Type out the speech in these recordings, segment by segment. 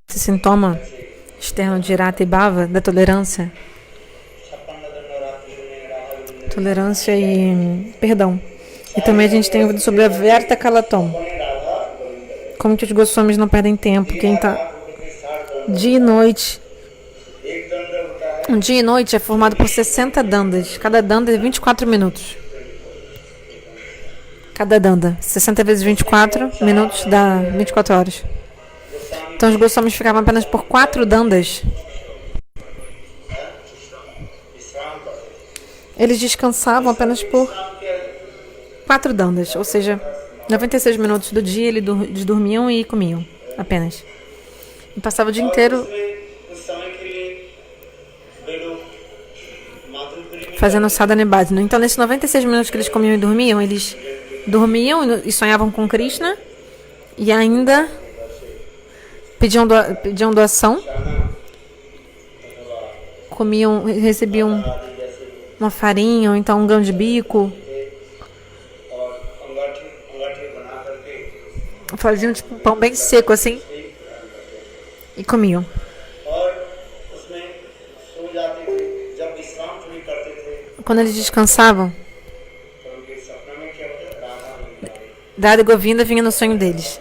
Esse sintoma externo de Rata e Bhava, da tolerância. Tolerância e perdão. E também a gente tem ouvido sobre a Verta Kalatom. Como que os Goswamis não perdem tempo. Quem está dia e noite. Um dia e noite é formado por 60 dandas. Cada danda é 24 minutos. Cada danda. 60 vezes 24 minutos dá 24 horas. Então os Goswamis ficavam apenas por 4 dandas. Eles descansavam apenas por 4 dandas. Ou seja, 96 minutos do dia eles dormiam e comiam. Apenas. E passavam o dia inteiro fazendo sadhana bhajana. Então nesses 96 minutos que eles comiam e dormiam, eles dormiam e sonhavam com Krishna. E ainda pediam doação, comiam, recebiam uma farinha ou então um grão de bico, faziam tipo um pão bem seco assim e comiam. Quando eles descansavam, Radha e Govinda vinha no sonho deles.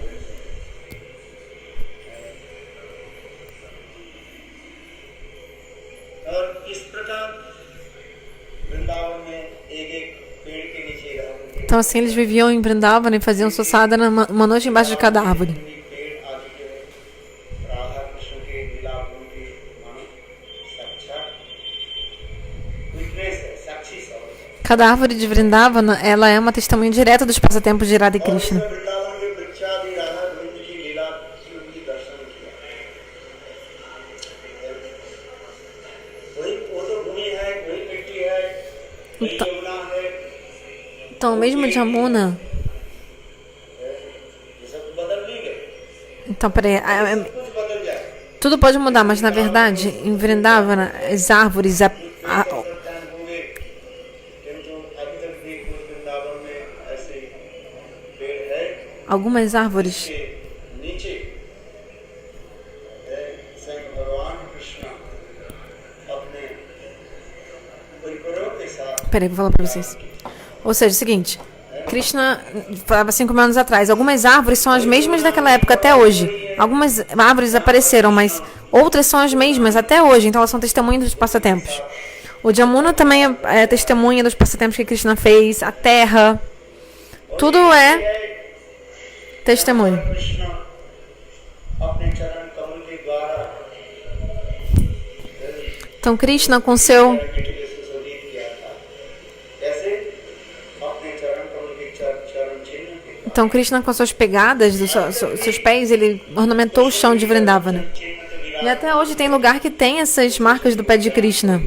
Então assim eles viviam em Vrindavana e faziam sua sadhana uma noite embaixo de cada árvore. Cada árvore de Vrindavana, ela é uma testemunha direta dos passatempos de Radha e Krishna. Então mesmo Jamuna. Então, peraí. Tudo pode mudar, mas na verdade, em Vrindavana, as árvores. Algumas árvores. Peraí, vou falar pra vocês. Ou seja, é o seguinte, Krishna falava 5.000 anos atrás, algumas árvores são as mesmas daquela época até hoje. Algumas árvores apareceram, mas outras são as mesmas até hoje, então elas são testemunhas dos passatempos. O Jamuna também é testemunha dos passatempos que Krishna fez, a terra, tudo é testemunho. Então Krishna com seu... Então, Krishna, com suas pegadas, seus pés, ele ornamentou o chão de Vrindavana. E até hoje tem lugar que tem essas marcas do pé de Krishna.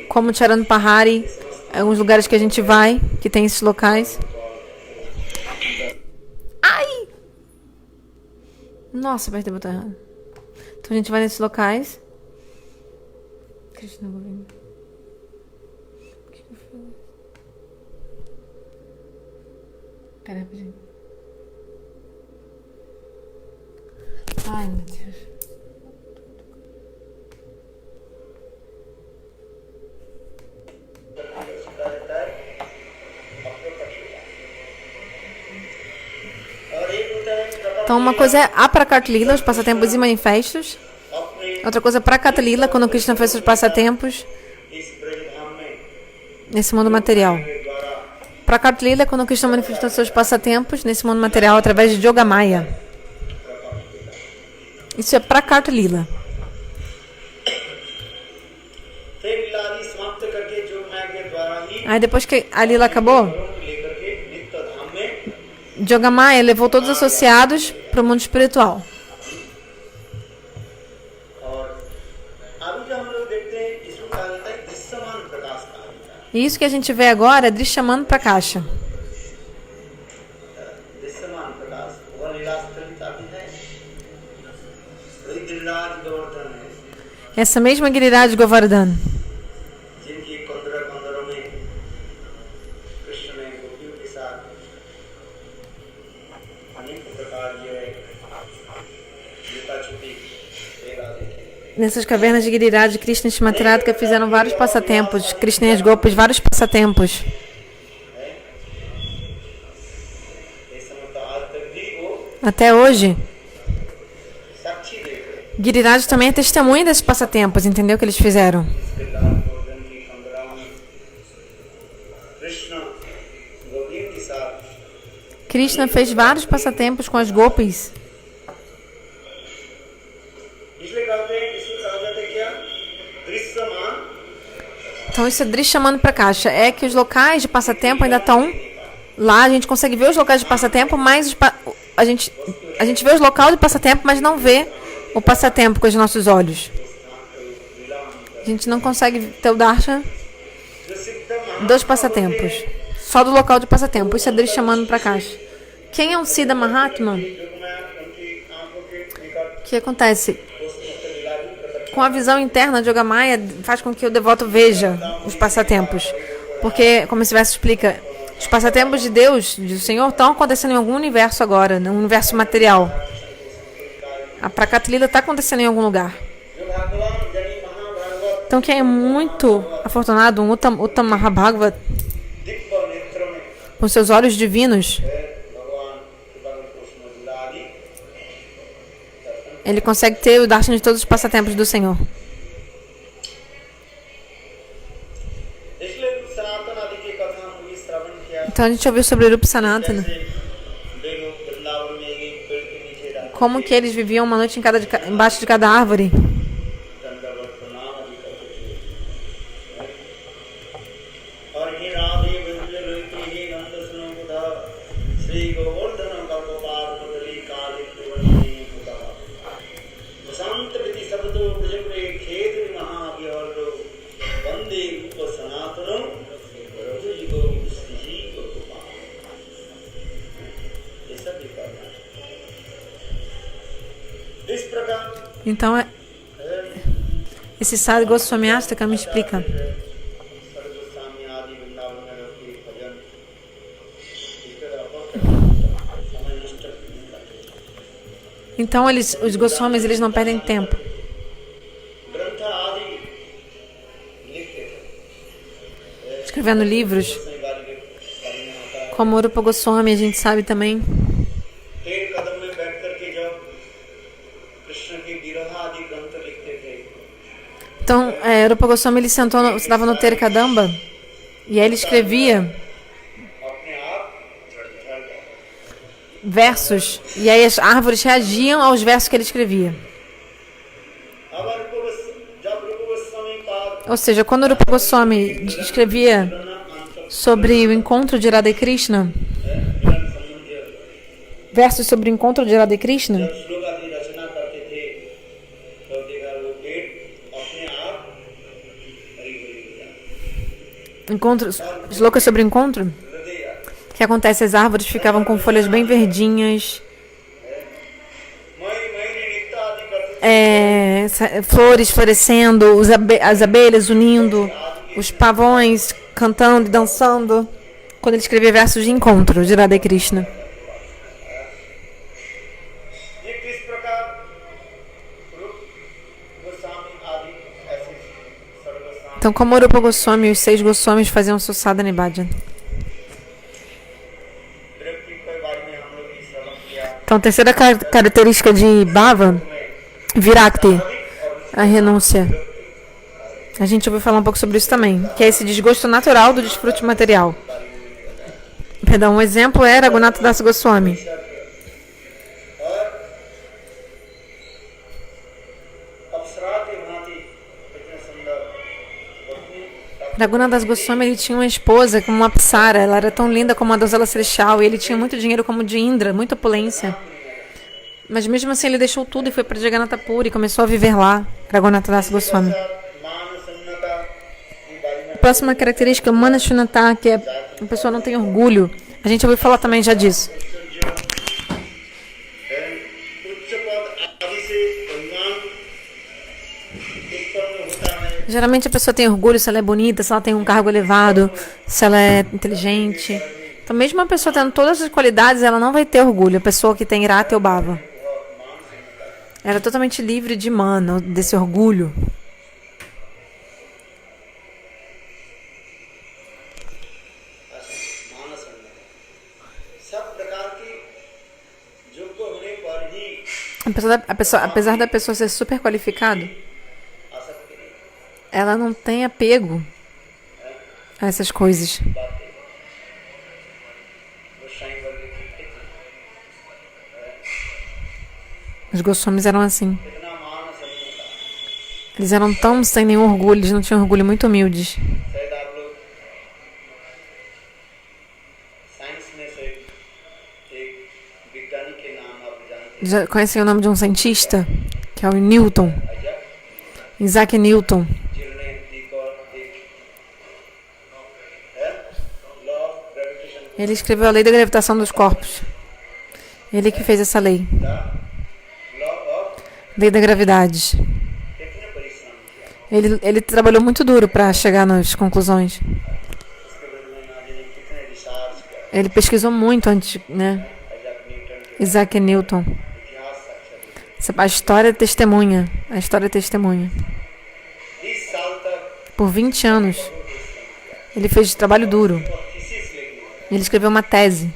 Como Charan Pahari, alguns lugares que a gente vai, que tem esses locais. Ai! Nossa, apertei o botão errado. Então, a gente vai nesses locais. Krishna Govinda. Pera aí. Ai, meu Deus. Então, uma coisa é a Prakat Lila, os passatempos e manifestos. Outra coisa é Prakat Lila, quando Krishna fez seus passatempos nesse mundo material. Prakat Lila é quando Krishna manifestou seus passatempos nesse mundo material através de Yogamaya. Isso é Prakat Lila. Aí depois que a Lila acabou, Yogamaya levou todos os associados para o mundo espiritual. E isso que a gente vê agora é Drishyamana Prakasha. दृश्यमान प्रकाश वह लीलास्थलिता भी है वही गिरिराज गोवर्धन है Essa mesma Giriraj Govardhan, जिनकी कंदरा कंदरों में कृष्ण ने गोपियों के साथ अनेक प्रकार की लुका छुपी खेला देखे nessas cavernas de Giriraj, Krishna e Shmatradka fizeram vários passatempos. Krishna e as Gopis, vários passatempos. Até hoje, Giriraj também é testemunha desses passatempos, entendeu o que eles fizeram? Krishna fez vários passatempos com as Gopis. Então isso é Drishyamana Prakasha. É que os locais de passatempo ainda estão lá. A gente consegue ver os locais de passatempo, mas a gente vê os locais de passatempo, mas não vê o passatempo com os nossos olhos. A gente não consegue ter o darshan dos passatempos. Só do local de passatempo. Isso é Drishyamana Prakasha. Quem é um Siddha Mahatma? O que acontece? Com a visão interna de Yogamaya, faz com que o devoto veja os passatempos. Porque, como esse verso explica, os passatempos de Deus, do Senhor, estão acontecendo em algum universo agora, no universo material. A Prakata Lila está acontecendo em algum lugar. Então, quem é muito afortunado, um Uttam Mahabhagavat, com seus olhos divinos, ele consegue ter o darshan de todos os passatempos do Senhor. Então a gente ouviu sobre Rupa Sanatana. Como que eles viviam uma noite embaixo de cada árvore. Então, esse Sadhu Goswami Astaka me explica. Então, os Goswamis, eles não perdem tempo. Escrevendo livros. Como Rupa Goswami, a gente sabe também. Então, Rupa Goswami, ele estava no Terkadamba e aí ele escrevia versos e aí as árvores reagiam aos versos que ele escrevia. Ou seja, quando Rupa Goswami escrevia sobre o encontro de Radha e Krishna, versos sobre o encontro de Radha e Krishna, loucas sobre o encontro, o que acontece? As árvores ficavam com folhas bem verdinhas, flores florescendo, as abelhas unindo, os pavões cantando e dançando, quando ele escrevia versos de encontro de Radha e Krishna. Então, como Rupa Goswami e os 6 Goswamis faziam seu sadhana e bhajan. Então, a terceira característica de Bhava, Virakti, a renúncia. A gente ouviu falar um pouco sobre isso também, que é esse desgosto natural do desfrute material. Perdão, um exemplo é Raghunatha Das Goswami. Raghunatha Das Goswami, ele tinha uma esposa como uma Apsara, ela era tão linda como uma donzela celestial, e ele tinha muito dinheiro como de Indra, muita opulência. Mas mesmo assim ele deixou tudo e foi para Jagannatha Puri e começou a viver lá, Raghunatha Das Goswami. próxima característica, Manashunnata, que é a pessoa não tem orgulho. A gente ouviu falar também já disso. Geralmente a pessoa tem orgulho se ela é bonita, se ela tem um cargo elevado, se ela é inteligente. Então, mesmo a pessoa tendo todas as qualidades, ela não vai ter orgulho. A pessoa que tem Rata ou Bhava. Ela é totalmente livre de mana, desse orgulho. Apesar da pessoa ser super qualificada, ela não tem apego a essas coisas. Os Goswamis eram assim. Eles eram tão sem nenhum orgulho, eles não tinham orgulho, muito humildes. Já conhecem o nome de um cientista? Que é o Newton. Isaac Newton. Ele escreveu a lei da gravitação dos corpos. Ele que fez essa lei. Lei da gravidade. Ele trabalhou muito duro para chegar nas conclusões. Ele pesquisou muito antes, né? Isaac Newton. A história é testemunha. A história é testemunha. Por 20 anos, ele fez trabalho duro. Ele escreveu uma tese.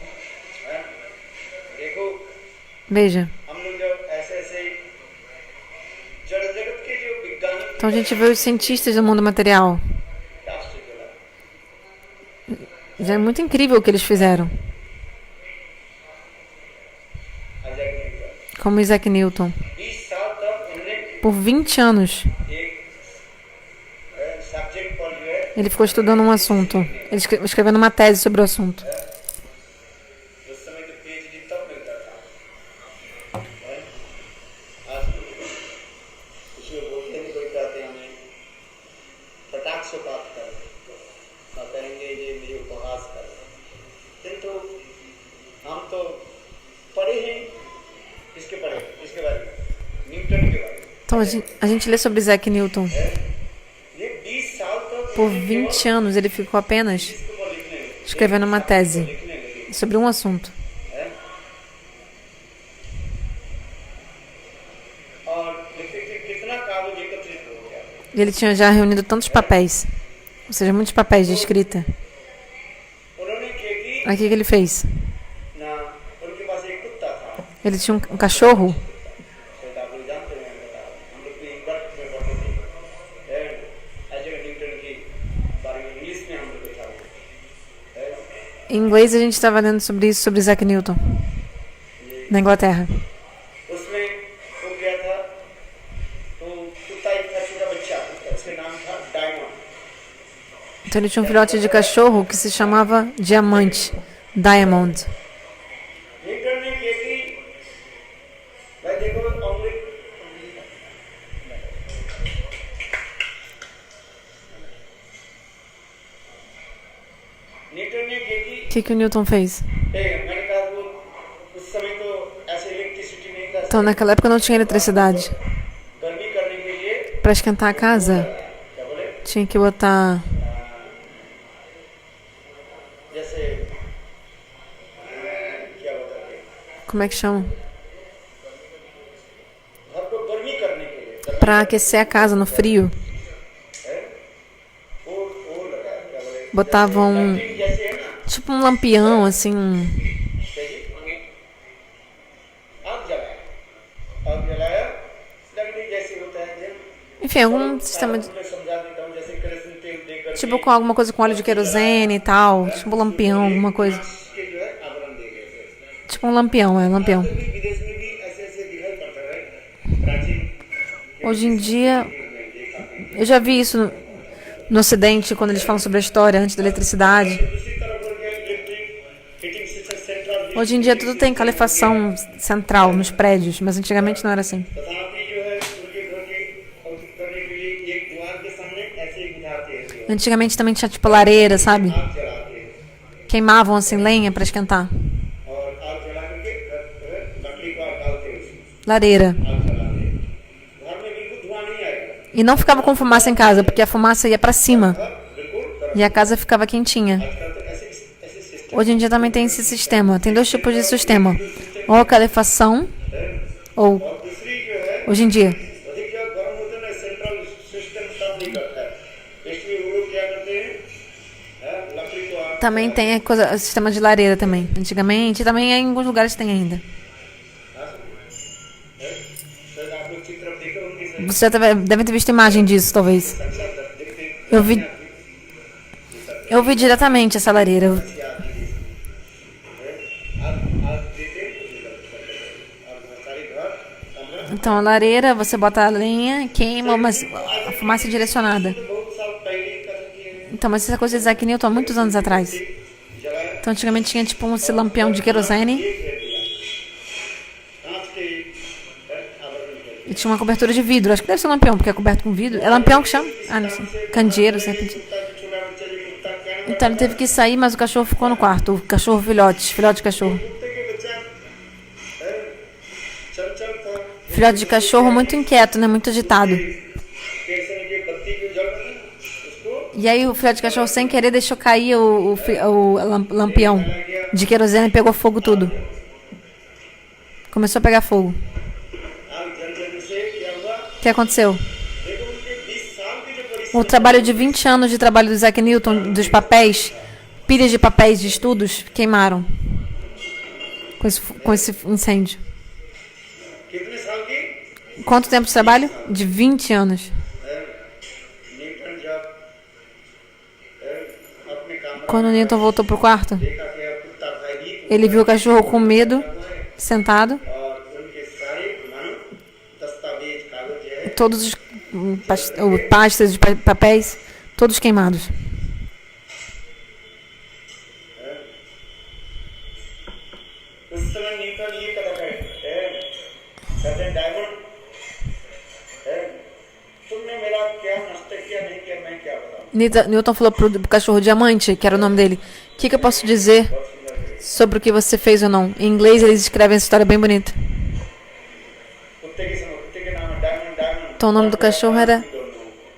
Veja. Então a gente vê os cientistas do mundo material. Já é muito incrível o que eles fizeram. Como Isaac Newton. Por 20 anos. Ele ficou estudando um assunto. Ele escrevendo uma tese sobre o assunto. Então a gente lê sobre Isaac Newton. Por 20 anos ele ficou apenas escrevendo uma tese sobre um assunto. E ele tinha já reunido tantos papéis, ou seja, muitos papéis de escrita. Aí o que ele fez? Ele tinha um cachorro. Em inglês a gente estava lendo sobre isso, sobre Isaac Newton, na Inglaterra. Então ele tinha um filhote de cachorro que se chamava Diamante, Diamond. O que o Newton fez? Então, naquela época não tinha eletricidade. Para esquentar a casa, tinha que botar... Como é que chama? Para aquecer a casa no frio. Botavam tipo um lampião, assim, enfim, algum sistema de... Tipo com alguma coisa com óleo de querosene e tal. Tipo um lampião, alguma coisa. Tipo um lampião, lampião. Hoje em dia, eu já vi isso no Ocidente, quando eles falam sobre a história antes da eletricidade. Hoje em dia tudo tem calefação central nos prédios, mas antigamente não era assim. Antigamente também tinha tipo lareira, sabe? आग जला के Queimavam assim lenha pra esquentar. और आग जला करके लकड़ी को डालते उसमें Lareira. आग जला के घर में बिल्कुल धुआं नहीं आएगा E não ficava com fumaça em casa, porque a fumaça ia pra cima. बिल्कुल गर्म E a casa ficava quentinha. आजकल तो ऐसे ऐसे system Hoje em dia também tem esse sistema. Tem dois tipos de sistema. Ou a calefação, ou और दूसरी जो है hoje em dia. अधिक जब गर्म होते हैं सेंट्रल सिस्टम तब नहीं करता है इसलिए वो लोग क्या करते हैं लकड़ी को आग Também tem a coisa, o sistema de lareira também. Antigamente, também em alguns lugares tem ainda. शायद आप लोग चित्र देखे होंगे Você já deve ter visto imagem disso, talvez. देखते Eu vi diretamente essa lareira. आग देते और सारे घर कमरा Então, a lareira, você bota a lenha, queima, mas a fumaça é direcionada. बहुत साल पहले की कथन की है Então, mas essa coisa de Isaac Newton há muitos anos atrás. जलाया Então, antigamente tinha tipo um esse lampião de querosene कांच के आवरण कर e tinha uma cobertura de vidro. Acho que deve ser um lampião, porque é coberto com vidro. É lampião que chama? Ah, não sei. Candeeiro, sempre. कुत्ता जो छोटा बच्चा जो कुत्ता क्या Então, ele teve que sair, mas o cachorro ficou no quarto. O cachorro filhote de cachorro. कुत्ते के बच्चा चल चल था Filhote de cachorro muito inquieto, né? Muito agitado. कैसे की बत्ती जो जल रही है उसको E aí o filhote de cachorro, sem querer, deixou cair o lampião de querosene e pegou fogo tudo. Começou a pegar fogo. आग जल जाने से क्या हुआ O que aconteceu? देखो उनके 20 साल की जो परिश्रम O trabalho de 20 anos de trabalho do Isaac Newton, dos papéis, pilhas de papéis de estudos, queimaram com esse incêndio. कितने साल की Quanto tempo de trabalho? De 20 anos. Newton जब अपने काम Quando o Newton voltou pro quarto, देखा कि अब कुत्ता भयभीत ele viu o cachorro com medo, sentado, और उनके सारे मन दस्तावेज कागज है todos os pastas de papéis, todos queimados. उस समय न्यूटन ये कथा कहते हैं डायमंड तुमने मेरा क्या नष्ट किया नहीं किया मैं क्या बताऊं Newton falou pro cachorro diamante, que era o nome dele, o que eu posso dizer sobre o que você fez ou não. Em inglês eles escrevem essa história bem bonita. कुत्ते के समय कुत्ते के नाम है diamond diamond Então o nome do cachorro era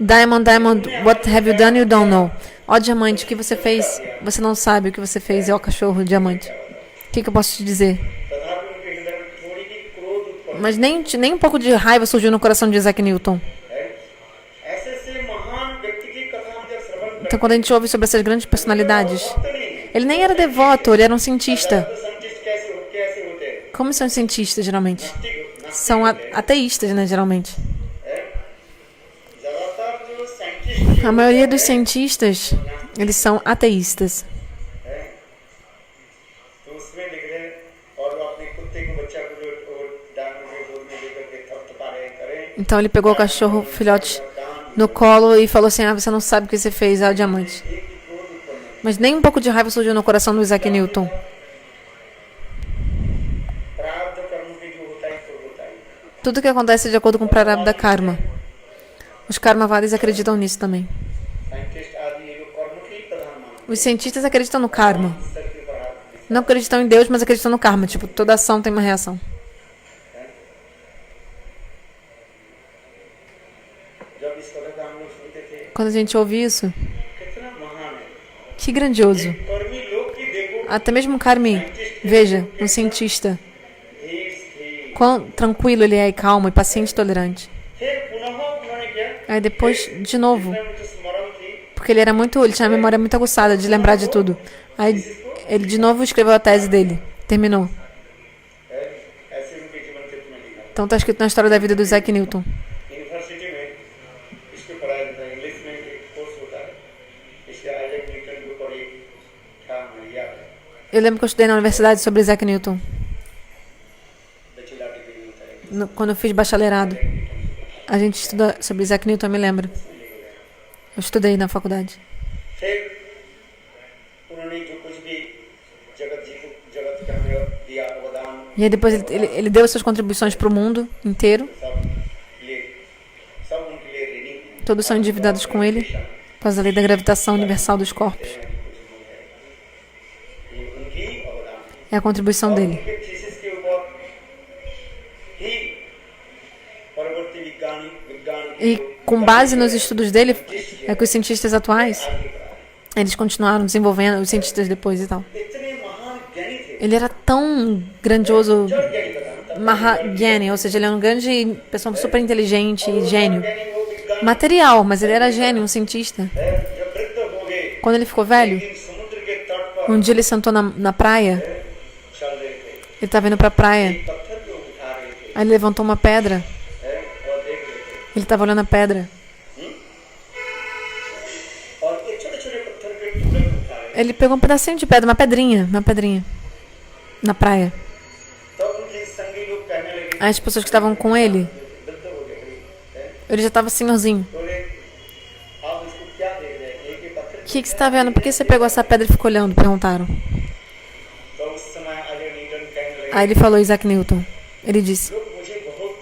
Diamond, Diamond, what have you done you don't know. Ó diamante, o que você fez? Você não sabe o que você fez. É o cachorro diamante. O que eu posso te dizer? तथापि उनके हृदय में थोड़ी भी क्रोध उत्पन्न Mas nem um pouco de raiva surgiu no coração de Isaac Newton. है ऐसे से महान व्यक्ति की कथा हम जब श्रवण Então quando a gente ouve sobre essas grandes personalidades, करते नहीं ele nem era devoto, ele era um cientista. तो संतुष्ट कैसे होते हैं Como são os cientistas geralmente? नास्तिक São ateístas, né, geralmente. ज्यादातर जो scientist A maioria dos cientistas, eles são ateístas. है तो उसमें लिख रहे हैं और वो अपने कुत्ते को बच्चा को जो डायमंड के गोद में लेकर के थपथपा रहे करें Então ele pegou o cachorro filhote no colo e falou assim: ah, você não sabe o que você fez, ah, o diamante. Mas nem um pouco de raiva surgiu no coração do Isaac Newton. प्रारब्ध कर्म के जो होता है तो होता है Tudo que acontece é de acordo com o Prarabdha Karma. Os Karmavadis acreditam nisso também. Scientist आदि ये लोग कर्म के ही प्रधान मानते Os cientistas acreditam no karma. हैं सर के बराबर Não acreditam em Deus, mas acreditam no karma. Tipo, toda ação tem uma reação. जब इस कथा का हम लोग सुनते थे Quando a gente ouve isso, कितना महान है que grandioso. कर्मी लोग की देखो Até mesmo Karmi, veja, um cientista. धीर स्थिर Quão tranquilo ele é e calmo e paciente e tolerante. फिर पुनः उन्होंने क्या Aí depois, de novo, उनकी स्मरण थी porque ele tinha a memória muito aguçada de lembrar de tudo. Aí ele de novo escreveu a tese dele. Terminou. ऐसे उनके जीवन चित्र में लिखा Então tá escrito na história da vida do Isaac Newton. University में इसको पढ़ाया जाता है इंग्लिश में एक कोर्स होता है इसके आइजैक न्यूटन के ऊपर एक था मुझे याद है Eu lembro que eu estudei na universidade sobre Isaac Newton. Bachelor degree होता है Quando eu fiz bacharelado. A gente estuda sobre Isaac Newton, eu me lembro. Eu estudei na faculdade. फिर उन्होंने जो कुछ भी जगत का में दिया अवदान E aí depois ele deu suas contribuições para o mundo inteiro. सब उनके लिए ऋणी हैं। Todos são endividados com ele. causa da lei da gravitação universal dos corpos. ये उनकी अवदान É a contribuição और dele. उनके थीसिस के ऊपर ही परवर्ती विज्ञान E com base nos estudos dele, é que os cientistas atuais, eles continuaram desenvolvendo, os cientistas depois e tal. इतने महान ज्ञानी थे Ele era tão grandioso, जड़ ज्ञानी बताना Mahagyan, ou seja, ele é um grande pessoa super inteligente e gênio. ज्ञानी वो विज्ञान Material, mas ele era gênio, um cientista. है जब वृद्ध हो गए Quando ele ficou velho, लेकिन समुद्र के तट पर um dia ele sentou na praia, चल रहे थे ele estava indo pra praia, पत्थर को उठा रहे थे aí ele levantou uma pedra, और देख रहे थे ele estava olhando a pedra, और ये छोटे छोटे पत्थर के टुकड़े को उठा रहे ele pegou um pedacinho de pedra, uma pedrinha, na praia. तब उनके संगी लोग कहने लगे Aí as pessoas que estavam com ele, वृद्ध हो गए ele já estava senhorzinho. बोले आप इसको क्या देख रहे हैं एक ही पत्थर O que você está vendo? Por que você pegou essa pedra e ficou olhando? Perguntaram. तो उस समय अजय न्यूटन कहने लगे Aí ele falou, Isaac Newton. Ele disse, लोग मुझे बहुत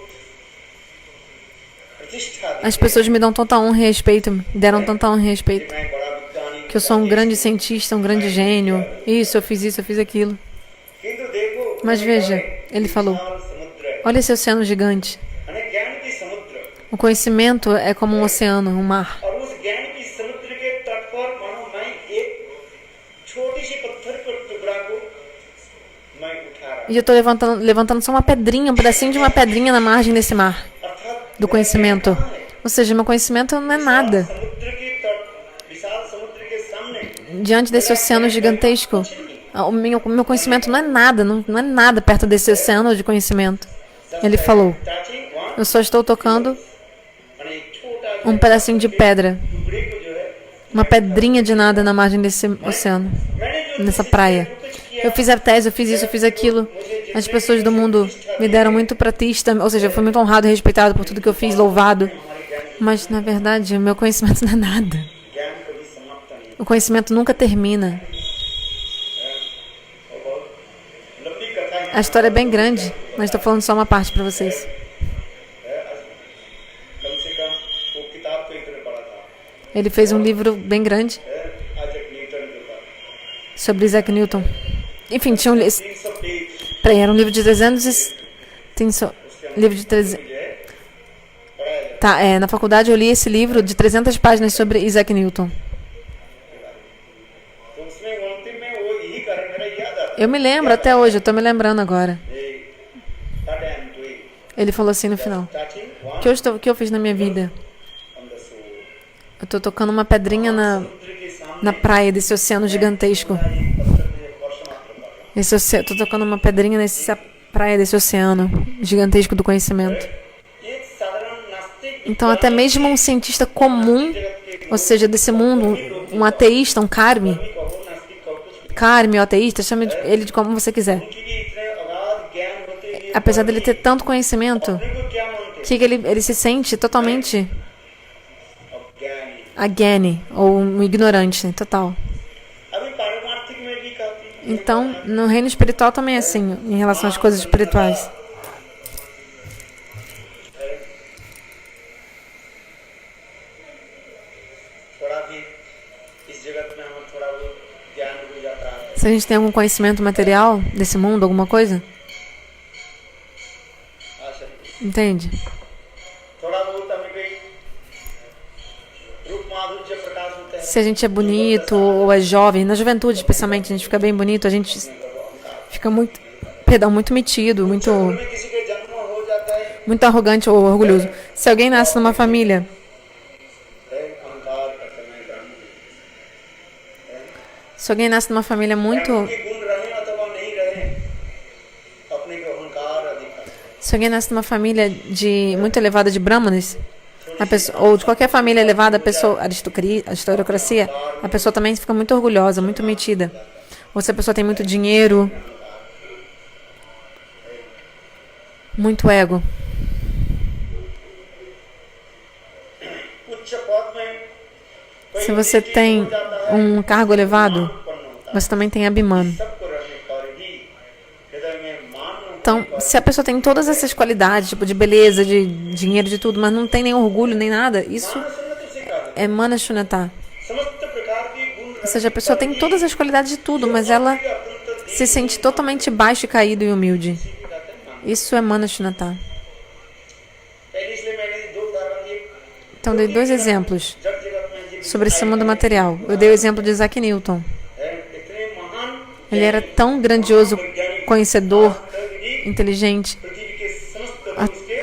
प्रतिष्ठा दी as pessoas me dão tanta honra e respeito, me deram tanta honra e respeito, मैं बड़ा विज्ञानी que eu sou um grande cientista, um grande gênio. Isso, eu fiz aquilo. किंतु देखो Mas veja, ele falou, विशाल समुद्र है olha esse oceano gigante. यानी ज्ञान की समुद्र O conhecimento é como um oceano, um mar. और उस ज्ञान की समुद्र के तट पर मानो मैं एक छोटी सी पत्थर के टुकड़ा को मैं उठा रहा E eu estou levantando só uma pedrinha, um pedacinho de uma pedrinha na margem desse mar, अर्थात do conhecimento. Ou seja, meu conhecimento não é nada. समुद्र के तट विशाल समुद्र के सामने Diante desse oceano gigantesco, o meu conhecimento não é nada, não é nada perto desse oceano de conhecimento. Ele falou, touching one eu só estou tocando यानी एक छोटा um pedacinho de pedra, टुकड़े को जो है uma pedrinha de nada na margem desse oceano, मैंने जो nessa praia. Eu fiz a tese, eu fiz isso, eu fiz aquilo. As pessoas do mundo me deram muito pratista, ou seja, eu fui muito honrado e respeitado por tudo que eu fiz, louvado. Mas, na verdade, o meu conhecimento não é nada. ज्ञान कभी समाप्त नहीं O conhecimento nunca termina. और बहुत लंबी कथा है A história é bem grande, mas estou falando só uma parte para vocês. कम से कम वो किताब तो इतने बड़ा था Ele fez um livro bem grande Isaac Newton के ऊपर sobre Isaac Newton. Enfim, tinha 300 page peraí, era um livro de 300 tem só livro de 300. जो है पढ़ाया जाता Tá, na faculdade eu li esse livro de 300 páginas sobre Isaac Newton. तो उसमें अंतिम में वो यही कारण मेरा याद आता Eu me lembro até hoje, eu tô me lembrando agora. है that I am doing Ele falou assim no final: touching one o que eu fiz na minha vida? on the soul Eu tô tocando uma pedrinha समुद्र के सामने na praia desse oceano gigantesco. एक पत्थर मुझे स्पर्श मात्र कर रहा Tô tocando uma pedrinha nessa praia desse oceano gigantesco do conhecimento. एक साधारण नास्तिक Então, até mesmo um cientista comum, ou seja, desse mundo, um ateísta, um karmi, कहो नास्तिक कहो कुछ karmi ou ateísta, chame ele de como você quiser. उनकी भी इतने अगाध ज्ञान होते हुए Apesar dele ter tanto conhecimento, अपने को क्या मानते que ele se sente totalmente अज्ञानी agyani, ou um ignorante, total. अभी पारमार्थिक में भी काफी Então, no reino espiritual também é assim, em relação às coisas espirituais. थोड़ा भी इस जगत में हमें थोड़ा बहुत ज्ञान हो जाता है Se a gente tem algum conhecimento material desse mundo, alguma coisa, आशा entende? थोड़ा बहुत हमें कोई रूप माधुर्य प्रकाश होता है Se a gente é bonito ou é jovem, na juventude especialmente, a gente fica bem bonito, a gente fica muito, perdão, muito metido, muito, में किसी के जन्म हो जाता है muito arrogante ou orgulhoso. Se alguém nasce numa família, अहंकार का समय ग्रहण se alguém nasce numa família muito, के गुण रहे अथवा नहीं रहे अपने को अहंकार अधिक है se alguém nasce numa família de muito elevada de brahmanes, a pessoa, ou de qualquer família elevada, a pessoa, aristocracia, a pessoa também fica muito orgulhosa, muito metida. Ou se a pessoa tem muito dinheiro, muito ego. उच्च पद में Se você tem um cargo elevado, você também tem Abhiman. सबको रहने पर ही हृदय में मान Então, se a pessoa tem todas essas qualidades, tipo de beleza, de dinheiro, de tudo, mas não tem nem orgulho, nem nada, isso सुनने से कहा é Mana Shunyata. Ou seja, a pessoa tem todas as qualidades de tudo, mas ela se sente totalmente baixo, caído e humilde. Isso é Manashinata. Então, dei 2 exemplos sobre esse mundo material. Eu dei o exemplo de Isaac Newton. Ele era tão grandioso, conhecedor, inteligente.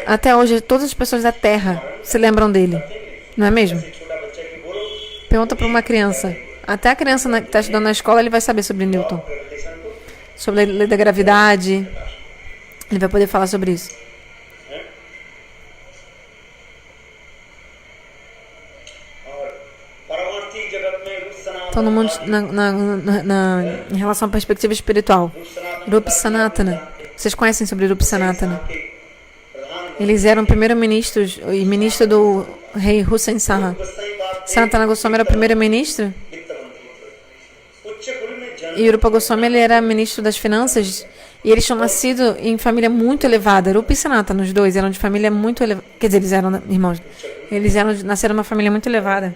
Até hoje, todas as pessoas da Terra se lembram dele. Não é mesmo? Pergunta para uma criança. Até a criança que está estudando na escola, ele vai saber sobre Newton. Sobre a lei da gravidade. Ele vai poder falar sobre isso. Então, no mundo, em relação à perspectiva espiritual, Rupa Sanatana. Vocês conhecem sobre Rupa Sanatana? Eles eram primeiro-ministros e ministro do rei Hussein Saha. Sanatana Goswami era primeiro-ministro e Rupa Goswami ele era ministro das finanças. E eles tinham nascido em família muito elevada. Rupa e Sanatana, os dois, eram de família muito elevada. Quer dizer, eles eram irmãos. Eles nasceram numa família muito elevada.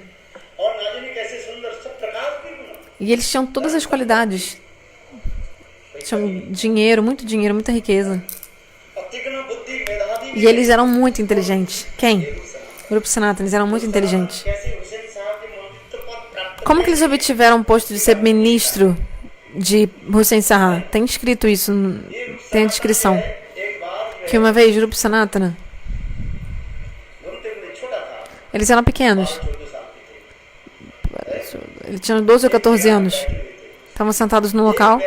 E eles tinham todas as qualidades. Tinham dinheiro, muita riqueza. E eles eram muito inteligentes. Quem? Rupa e Sanatana, eles eram muito inteligentes. Como que eles obtiveram o posto de ser ministro de Hussein Saha? Tem escrito isso, tem a descrição. Que uma vez, Rupa Sanatana, eles eram pequenos. Eles tinham 12 ou 14 anos. Estavam sentados no local.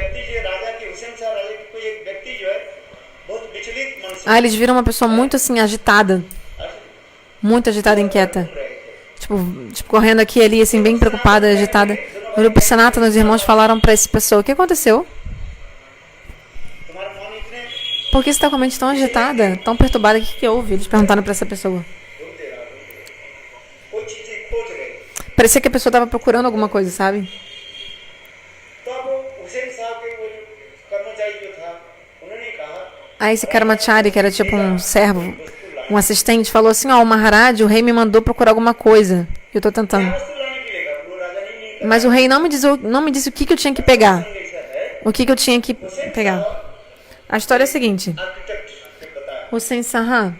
Eles viram uma pessoa muito assim, agitada. Muito agitada e inquieta. Tipo, correndo aqui e ali, assim, bem preocupada, agitada. O Rupa Sanatana, os irmãos falaram para essa pessoa: o que aconteceu? Por que você está com a mente tão agitada, tão perturbada? O que houve? Eles perguntaram para essa pessoa. Parecia que a pessoa estava procurando alguma coisa, sabe? Aí esse Karmachari, que era tipo um servo, um assistente, falou assim: o Maharaj, o rei me mandou procurar alguma coisa. Eu estou tentando. Mas o rei não me disse o que eu tinha que pegar. O que eu tinha que pegar. A história é a seguinte. Hussein Saha,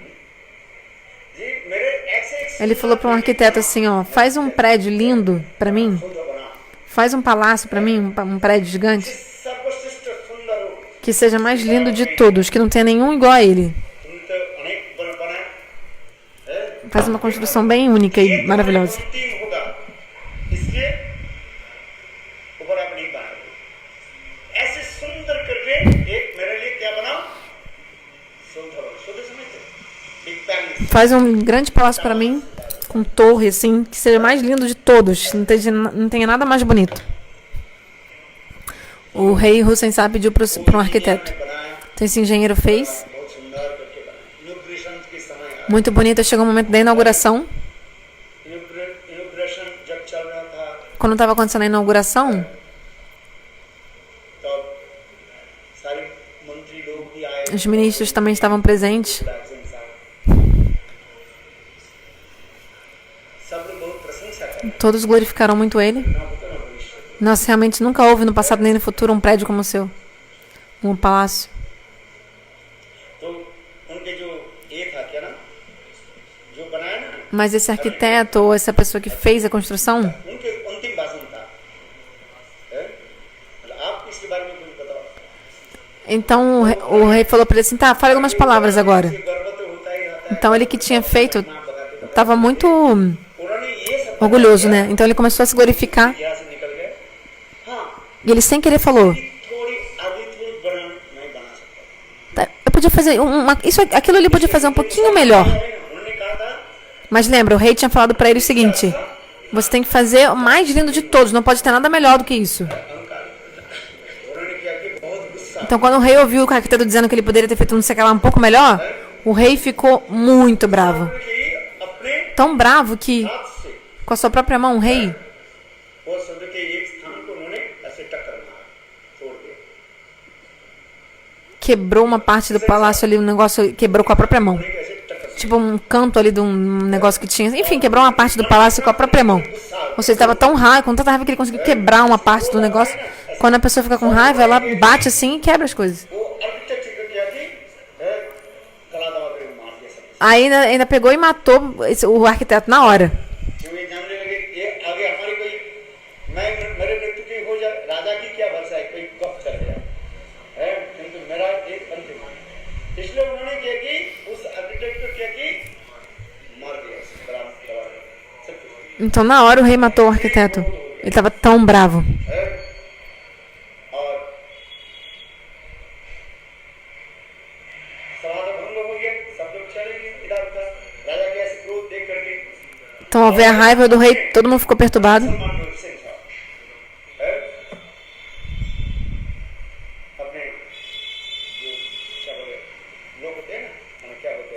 ele falou para um arquiteto assim, faz um prédio lindo para mim. Faz um palácio para mim, um prédio gigante. Que seja mais lindo de todos, que não tenha nenhum igual a ele. Faz uma construção bem única e maravilhosa. Faz um grande palácio para mim, com torre, assim, que seja mais lindo de todos. Não tenha nada mais bonito. O rei Hussein Saha pediu para um arquiteto. Então esse engenheiro fez. Muito bonito. Chegou o momento da inauguração. Quando estava acontecendo a inauguração, os ministros também estavam presentes. Todos glorificaram muito ele. Nós realmente nunca houve no passado nem no futuro um prédio como o seu. Um palácio. Mas esse arquiteto ou essa pessoa que fez a construção, então o rei falou para ele assim: tá, fale algumas palavras agora. Então ele que tinha feito estava muito orgulhoso, né? Então ele começou a se glorificar. E ele sem querer falou: eu podia fazer aquilo ele podia fazer um pouquinho melhor. Mas lembra, o rei tinha falado para ele o seguinte: você tem que fazer o mais lindo de todos, não pode ter nada melhor do que isso. Então quando o rei ouviu o arquiteto dizendo que ele poderia ter feito não sei o que lá um pouco melhor, o rei ficou muito bravo. Tão bravo que, com a sua própria mão, o rei quebrou uma parte do palácio ali, um negócio quebrou com a própria mão. Tipo um canto ali de um negócio que tinha. Enfim, quebrou uma parte do palácio com a própria mão. Ou seja, estava tão raiva, com tanta raiva que ele conseguiu quebrar uma parte do negócio. Quando a pessoa fica com raiva, ela bate assim e quebra as coisas. Aí ainda pegou e matou o arquiteto na hora. Então na hora o rei matou o arquiteto. Ele estava tão bravo. Então ao ver a raiva do rei, todo mundo ficou perturbado.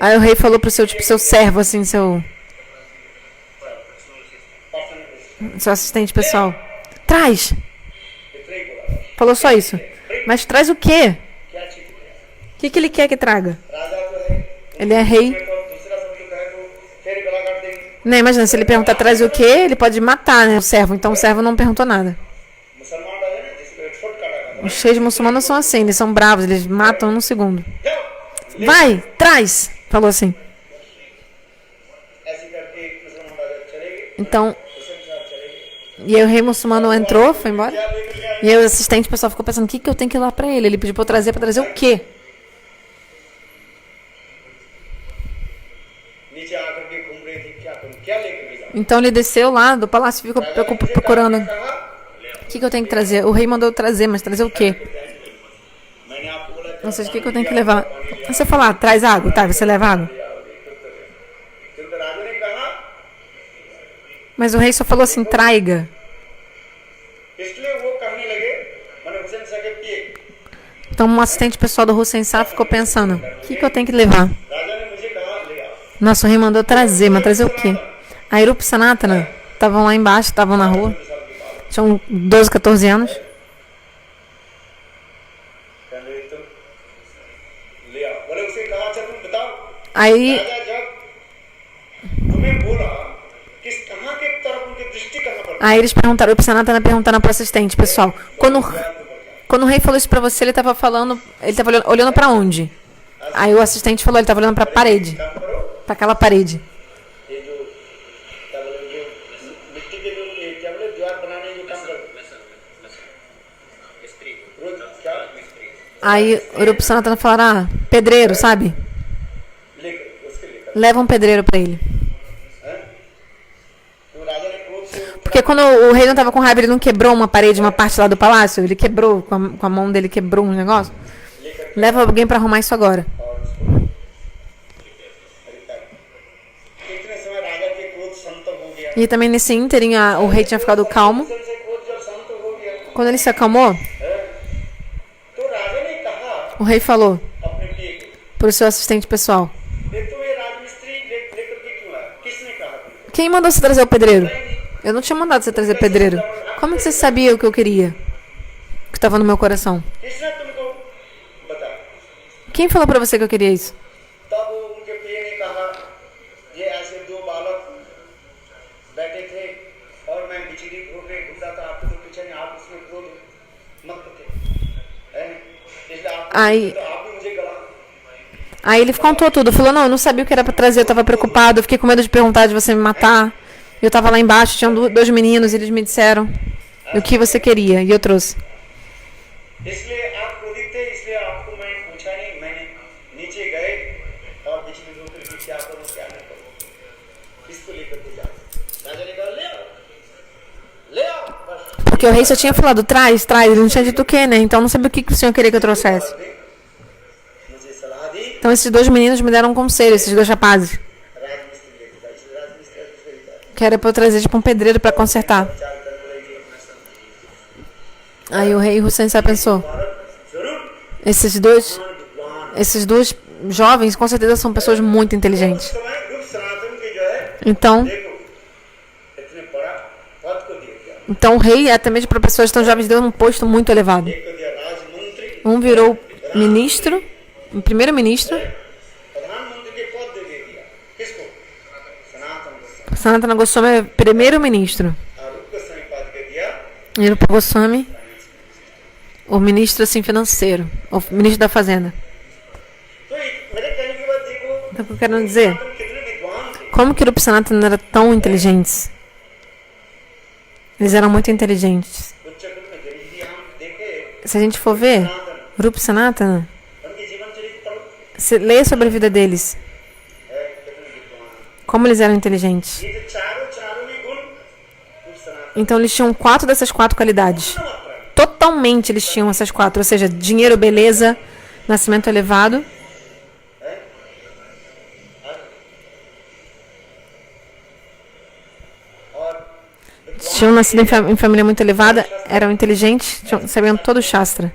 Aí o rei falou pro seu servo, assim, seu assistente pessoal. Traz! Falou só isso. Mas traz o quê? O que ele quer que traga? Ele é rei. Não, imagina, se ele perguntar traz o quê, ele pode matar, né, o servo. Então o servo não perguntou nada. Os reis muçulmanos são assim, eles são bravos, eles matam num segundo. Vai, traz! Falou assim. Então, e aí o rei muçulmano entrou, foi embora. E aí o assistente pessoal ficou pensando, o que eu tenho que ir lá pra ele? Ele pediu pra trazer o quê? Então ele desceu lá do palácio e ficou procurando. O que eu tenho que trazer? O rei mandou trazer, mas trazer o quê? Ou seja, o que eu tenho que levar? Você falar, traz água, tá? Você leva água? Mas o rei só falou assim, traiga. Então um assistente pessoal do Hussein Shah ficou pensando, o que eu tenho que levar? Nosso rei mandou trazer, mas trazer o quê? A Irup Sanatana estavam lá embaixo, estavam na rua. Tinham 12, 14 anos. Aí eles perguntaram, o Sanatana perguntaram para o assistente, pessoal, quando o rei falou isso para você, ele estava olhando para onde? Aí o assistente falou, ele estava olhando para a parede, para aquela parede. Aí o Irup Sanatana falaram, pedreiro, sabe? Leva um pedreiro para ele. Porque quando o rei não estava com raiva, ele não quebrou uma parede, uma parte lá do palácio? Ele quebrou, com a mão dele, quebrou um negócio? Leva alguém para arrumar isso agora. E também nesse ínterim, o rei tinha ficado calmo. Quando ele se acalmou, o rei falou para o seu assistente pessoal, quem mandou você trazer o pedreiro? Eu não tinha mandado você trazer pedreiro. Como que você sabia o que eu queria? O que estava no meu coração? Quem falou pra você que eu queria isso? Aí ele contou tudo. Falou, não, eu não sabia o que era pra trazer. Eu tava preocupado. Eu fiquei com medo de perguntar, de você me matar. Eu tava lá embaixo, tinham dois meninos, e eles me disseram o que você queria, e eu trouxe. Porque o rei só tinha falado, traz, ele não tinha dito o que, né? Então eu não sabia o que o senhor queria que eu trouxesse. Então esses dois meninos me deram um conselho, esses dois rapazes. Que era para eu trazer tipo um pedreiro para consertar. Aí o rei Hussein Shah pensou, esses dois jovens com certeza são pessoas muito inteligentes. Então o rei, até mesmo para pessoas tão jovens, deu um posto muito elevado. Um virou ministro, o primeiro-ministro. Sanatana Goswami é primeiro-ministro. E Rupa Goswami, o ministro assim financeiro, o ministro da fazenda. तो मेरे कहने की बात देखो, Então, o que eu quero dizer? सनातन कितने विद्वान थे। Como que Rupa Sanatana era tão inteligentes? Eles eram muito inteligentes. उच्चकुल में गरीबी हम देखे, Se a gente for ver, Rupa Sanatana, उनके जीवन चरित्र se lê sobre a vida deles, है कितने विद्वान। como eles eram inteligentes. ये जो चारों में गुण उस सनातन Então eles tinham 4 dessas 4 qualidades. Totalmente eles tinham essas 4, ou seja, dinheiro, beleza, nascimento elevado. Tinham nascido em família muito elevada, eram inteligentes, sabiam todo o Shastra.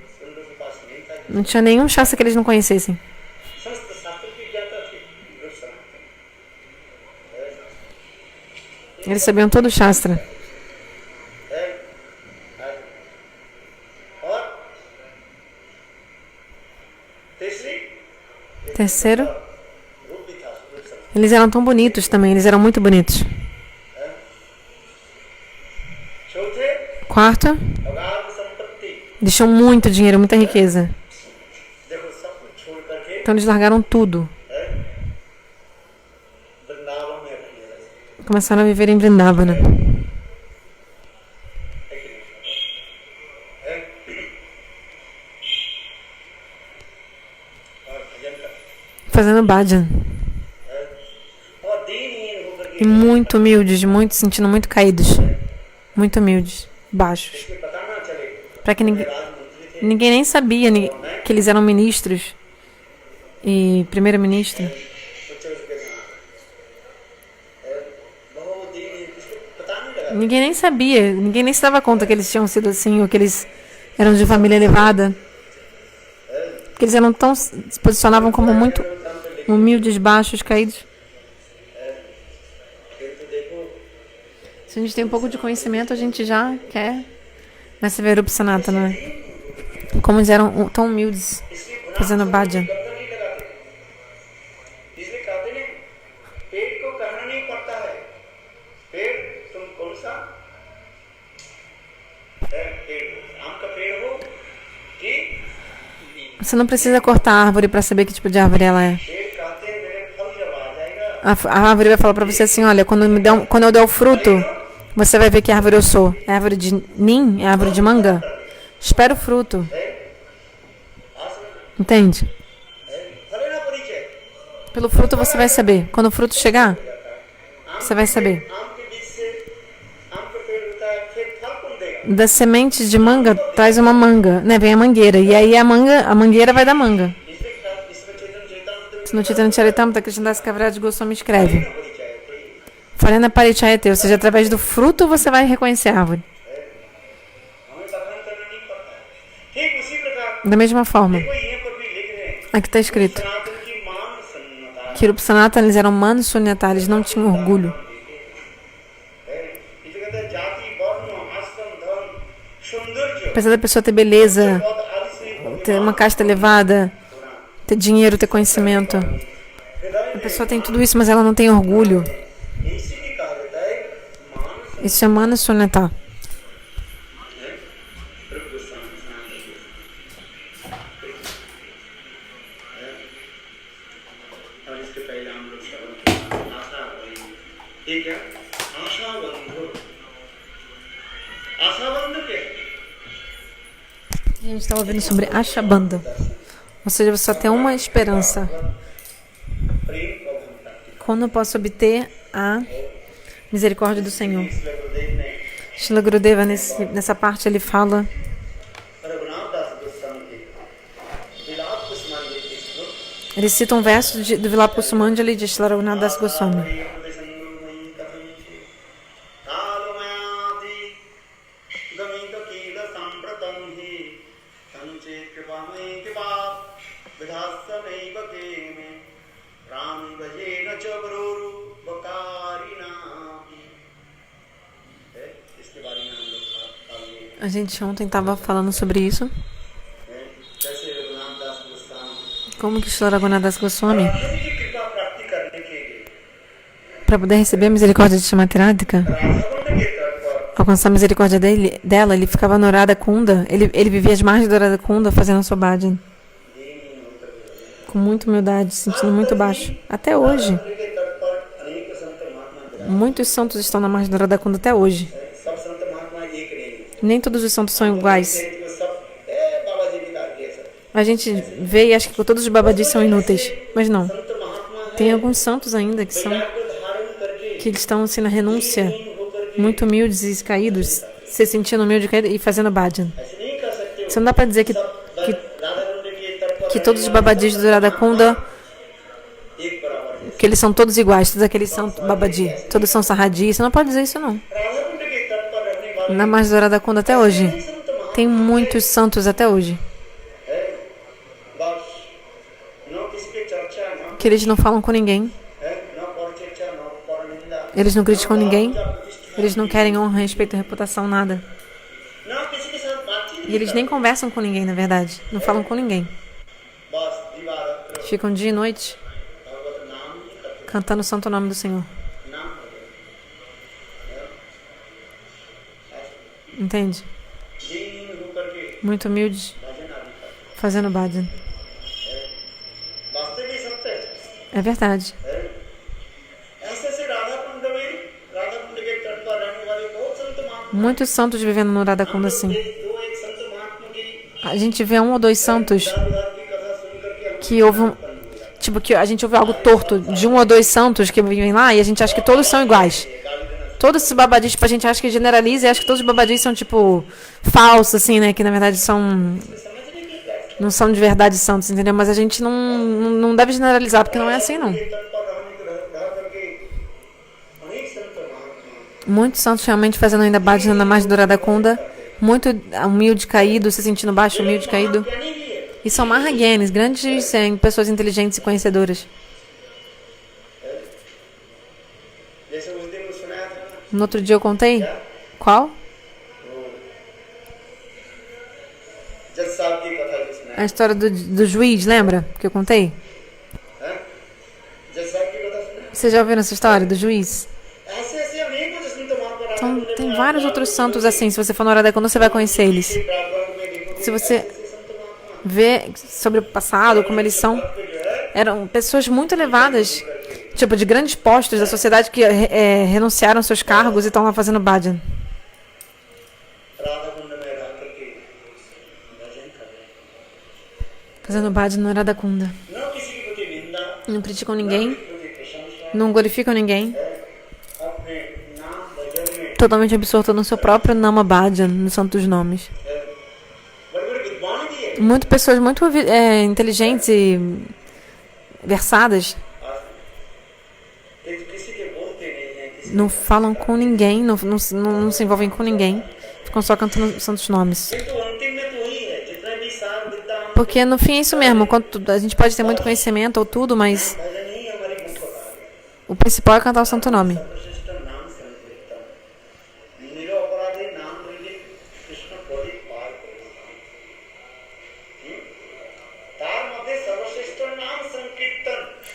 Não tinha nenhum Shastra que eles não conhecessem. समस्त शास्त्र की ज्ञाता थी रूप सनातन। Eles sabiam todo o Shastra. और तीसरी Terceiro, रूप भी था रूप सनातन। eles eram tão bonitos também, eles eram muito bonitos. चौथे Quarto, अगाध संपत्ति। eles tinham muito dinheiro, muita riqueza. देखो सब कुछ छोड़ करके Então eles largaram tudo. Vrindavan में रहने लगे। Começaram a viver em Vrindavana. है कि नहीं? है? और भजन का Fazendo bhajan. और दीनहीन होकर के E muito humildes, muito sentindo muito caídos. Muito humildes, baixos. इसमें पता ना चले Para que राजमंत्री थे ninguém nem sabia que eles eram ministros e primeiro-ministro. बच्चे उसके साथ बहुत दीनहीन इसको पता नहीं लगा Ninguém nem sabia, ninguém nem se dava conta que eles tinham sido assim, ou que eles eram de família elevada. Que eles eram tão, se posicionavam como muito humildes, baixos, caídos. फिर तो देखो Se a gente tem um pouco de conhecimento, a gente já quer. Mas você vê Rupa Sanatana, como eles eram tão humildes, fazendo bhajan. गंदा नहीं लगाते इसलिए कहते हैं पेड़ को कहना नहीं पड़ता है पेड़ तुम कौन सा है पेड़ आम का पेड़ हो कि Você não precisa cortar a árvore para saber que tipo de árvore ela é. पेड़ कहते हैं मेरे फल जब आ जाएगा A árvore vai falar para você assim, olha, quando eu der o fruto, você vai ver que árvore eu sou. É árvore de nim? É árvore de manga? Espera o fruto. Entende? फले ना परिचय Pelo fruto você vai saber. Quando o fruto chegar, você vai saber. आम के बीज से आम का पेड़ होता है फिर फल कौन देगा Das sementes de manga, traz uma manga, né? Vem a mangueira. E aí a mangueira vai dar manga. इसलिए इसमें चेतन चेतन Isso no Chaitanya Charitamrita, Krishnadas Kaviraj Goswami escreve. परिचय है Farena Parichayate, ou seja, através do fruto você vai reconhecer a árvore. हमें बखान करना नहीं पड़ता ठीक उसी प्रकार Da mesma forma, देखो यहाँ पर भी लिख रहे हैं aqui está escrito सनातन की मान सन्नता que Rupa Sanatana, eles eram manos sunyata, eles não tinham orgulho. इसे कहते हैं जाति वर्ण आश्रम धर्म सौंदर्य Apesar da pessoa ter beleza, बहुत आलसी ter uma casta elevada, ter dinheiro, ter conhecimento. A pessoa tem tudo isso, mas ela não tem orgulho. इसी कहा जाता है मान Isso é mana sunyata. और इसके पहले हम लोग श्रवण किया आशा बंधु ये क्या आशा बंधु आशा बंधु क्या A gente está ouvindo sobre Ashabandha. Ou seja, você só tem uma esperança. प्रेम को हम प्राप्ति Quando eu posso obter a misericórdia do Senhor? इसलिए गुरुदेव ने Srila Gurudeva, nessa parte, ele fala Raghunath दास गोस्वामी के विलाप को समाज के श्लोक Ele cita um verso do Vilapa Kusumanjali de Srila Raghunath Das Goswami. A gente ontem estava falando sobre isso. Como que Srila Raghunath Das Goswami, para poder receber a misericórdia de Srimati Radhika, alcançar a misericórdia dela, ele ficava no Radha Kunda, ele vivia às margens do Radha Kunda fazendo a sua bhajan. Com muita humildade, se sentindo muito baixo. Até hoje. Muitos santos estão na margem do Radha Kunda até hoje. Nem todos os santos são iguais. A gente vê e acha que todos os babadis são inúteis. Mas não. Tem alguns santos ainda que eles estão assim na renúncia, muito humildes e caídos, se sentindo humilde e fazendo bhajan. Você não dá para dizer que todos os babadis do Radha Kunda, que eles são todos iguais, todos aqueles são babadi, todos são sarradi. Você não pode dizer isso, não. Na margem do Radha Kunda até hoje. Tem muitos santos até hoje. Que eles não falam com ninguém. Eles não criticam ninguém. Eles não querem honra, respeito, reputação, nada. E eles nem conversam com ninguém, na verdade. Não falam com ninguém. Ficam dia e noite cantando o santo nome do Senhor. Entende? Muito humildes, fazendo bhajan. É verdade. Muitos santos vivendo no Radha Kunda assim. A gente vê um ou dois santos que houve que a gente ouve algo torto de um ou dois santos que vivem lá e a gente acha que todos são iguais. Todos esses babadis, a gente acha que generaliza e acha que todos os babadis são falsos, assim, né? Que na verdade não são de verdade santos, entendeu? Mas a gente não deve generalizar, porque não é assim, não. Muitos santos realmente fazendo ainda bhajan na margem do Radha Kunda, muito humilde, caído, se sentindo baixo, humilde, caído. E são Mahagyanis, grandes pessoas inteligentes e conhecedoras. No outro dia eu contei? Qual? A história do juiz, lembra? Que eu contei? Vocês já ouviram essa história do juiz? Então, tem vários outros santos assim. Se você for na Radha Kunda, você vai conhecer eles. Se você vê sobre o passado, como eles eram pessoas muito elevadas, de grandes postos da sociedade que renunciaram seus cargos e estão lá fazendo bhajan. Fazendo bhajan no Radha Kunda. Não criticam ninguém, não glorificam ninguém. Totalmente absorto no seu próprio Nama Bhajan, nos santos nomes. Muitas pessoas muito inteligentes e versadas não falam com ninguém, não se envolvem com ninguém, ficam só cantando santos nomes. Porque no fim é isso mesmo, a gente pode ter muito conhecimento ou tudo, mas o principal é cantar o santo nome.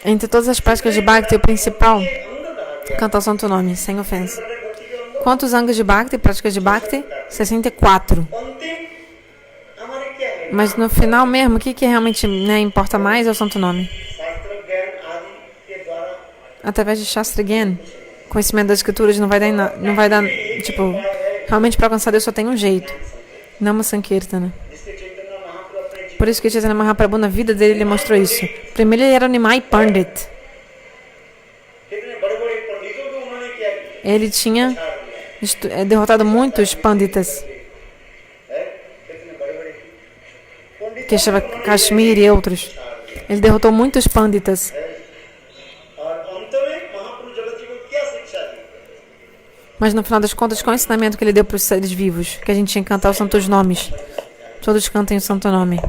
Entre todas as práticas de Bhakti, o principal é cantar o santo nome, sem ofensa. Quantos angas de Bhakti, práticas de Bhakti? 64. Mas no final mesmo, o que realmente importa mais é o santo nome. Através de Shastra Gyan, conhecimento das escrituras não vai dar, realmente para alcançar Deus só tem um jeito. Nama Sankirtana. Por isso que Chaitanya Mahaprabhu, na vida dele, ele mostrou isso. Primeiro ele era Nimai Pandit. Ele tinha derrotado muitos Panditas. Keshava Kashmir e outros. Ele derrotou muitos Panditas. Mas no final das contas, qual é o ensinamento que ele deu para os seres vivos? Que a gente tinha que cantar os santos nomes. Todos cantem o santo nome.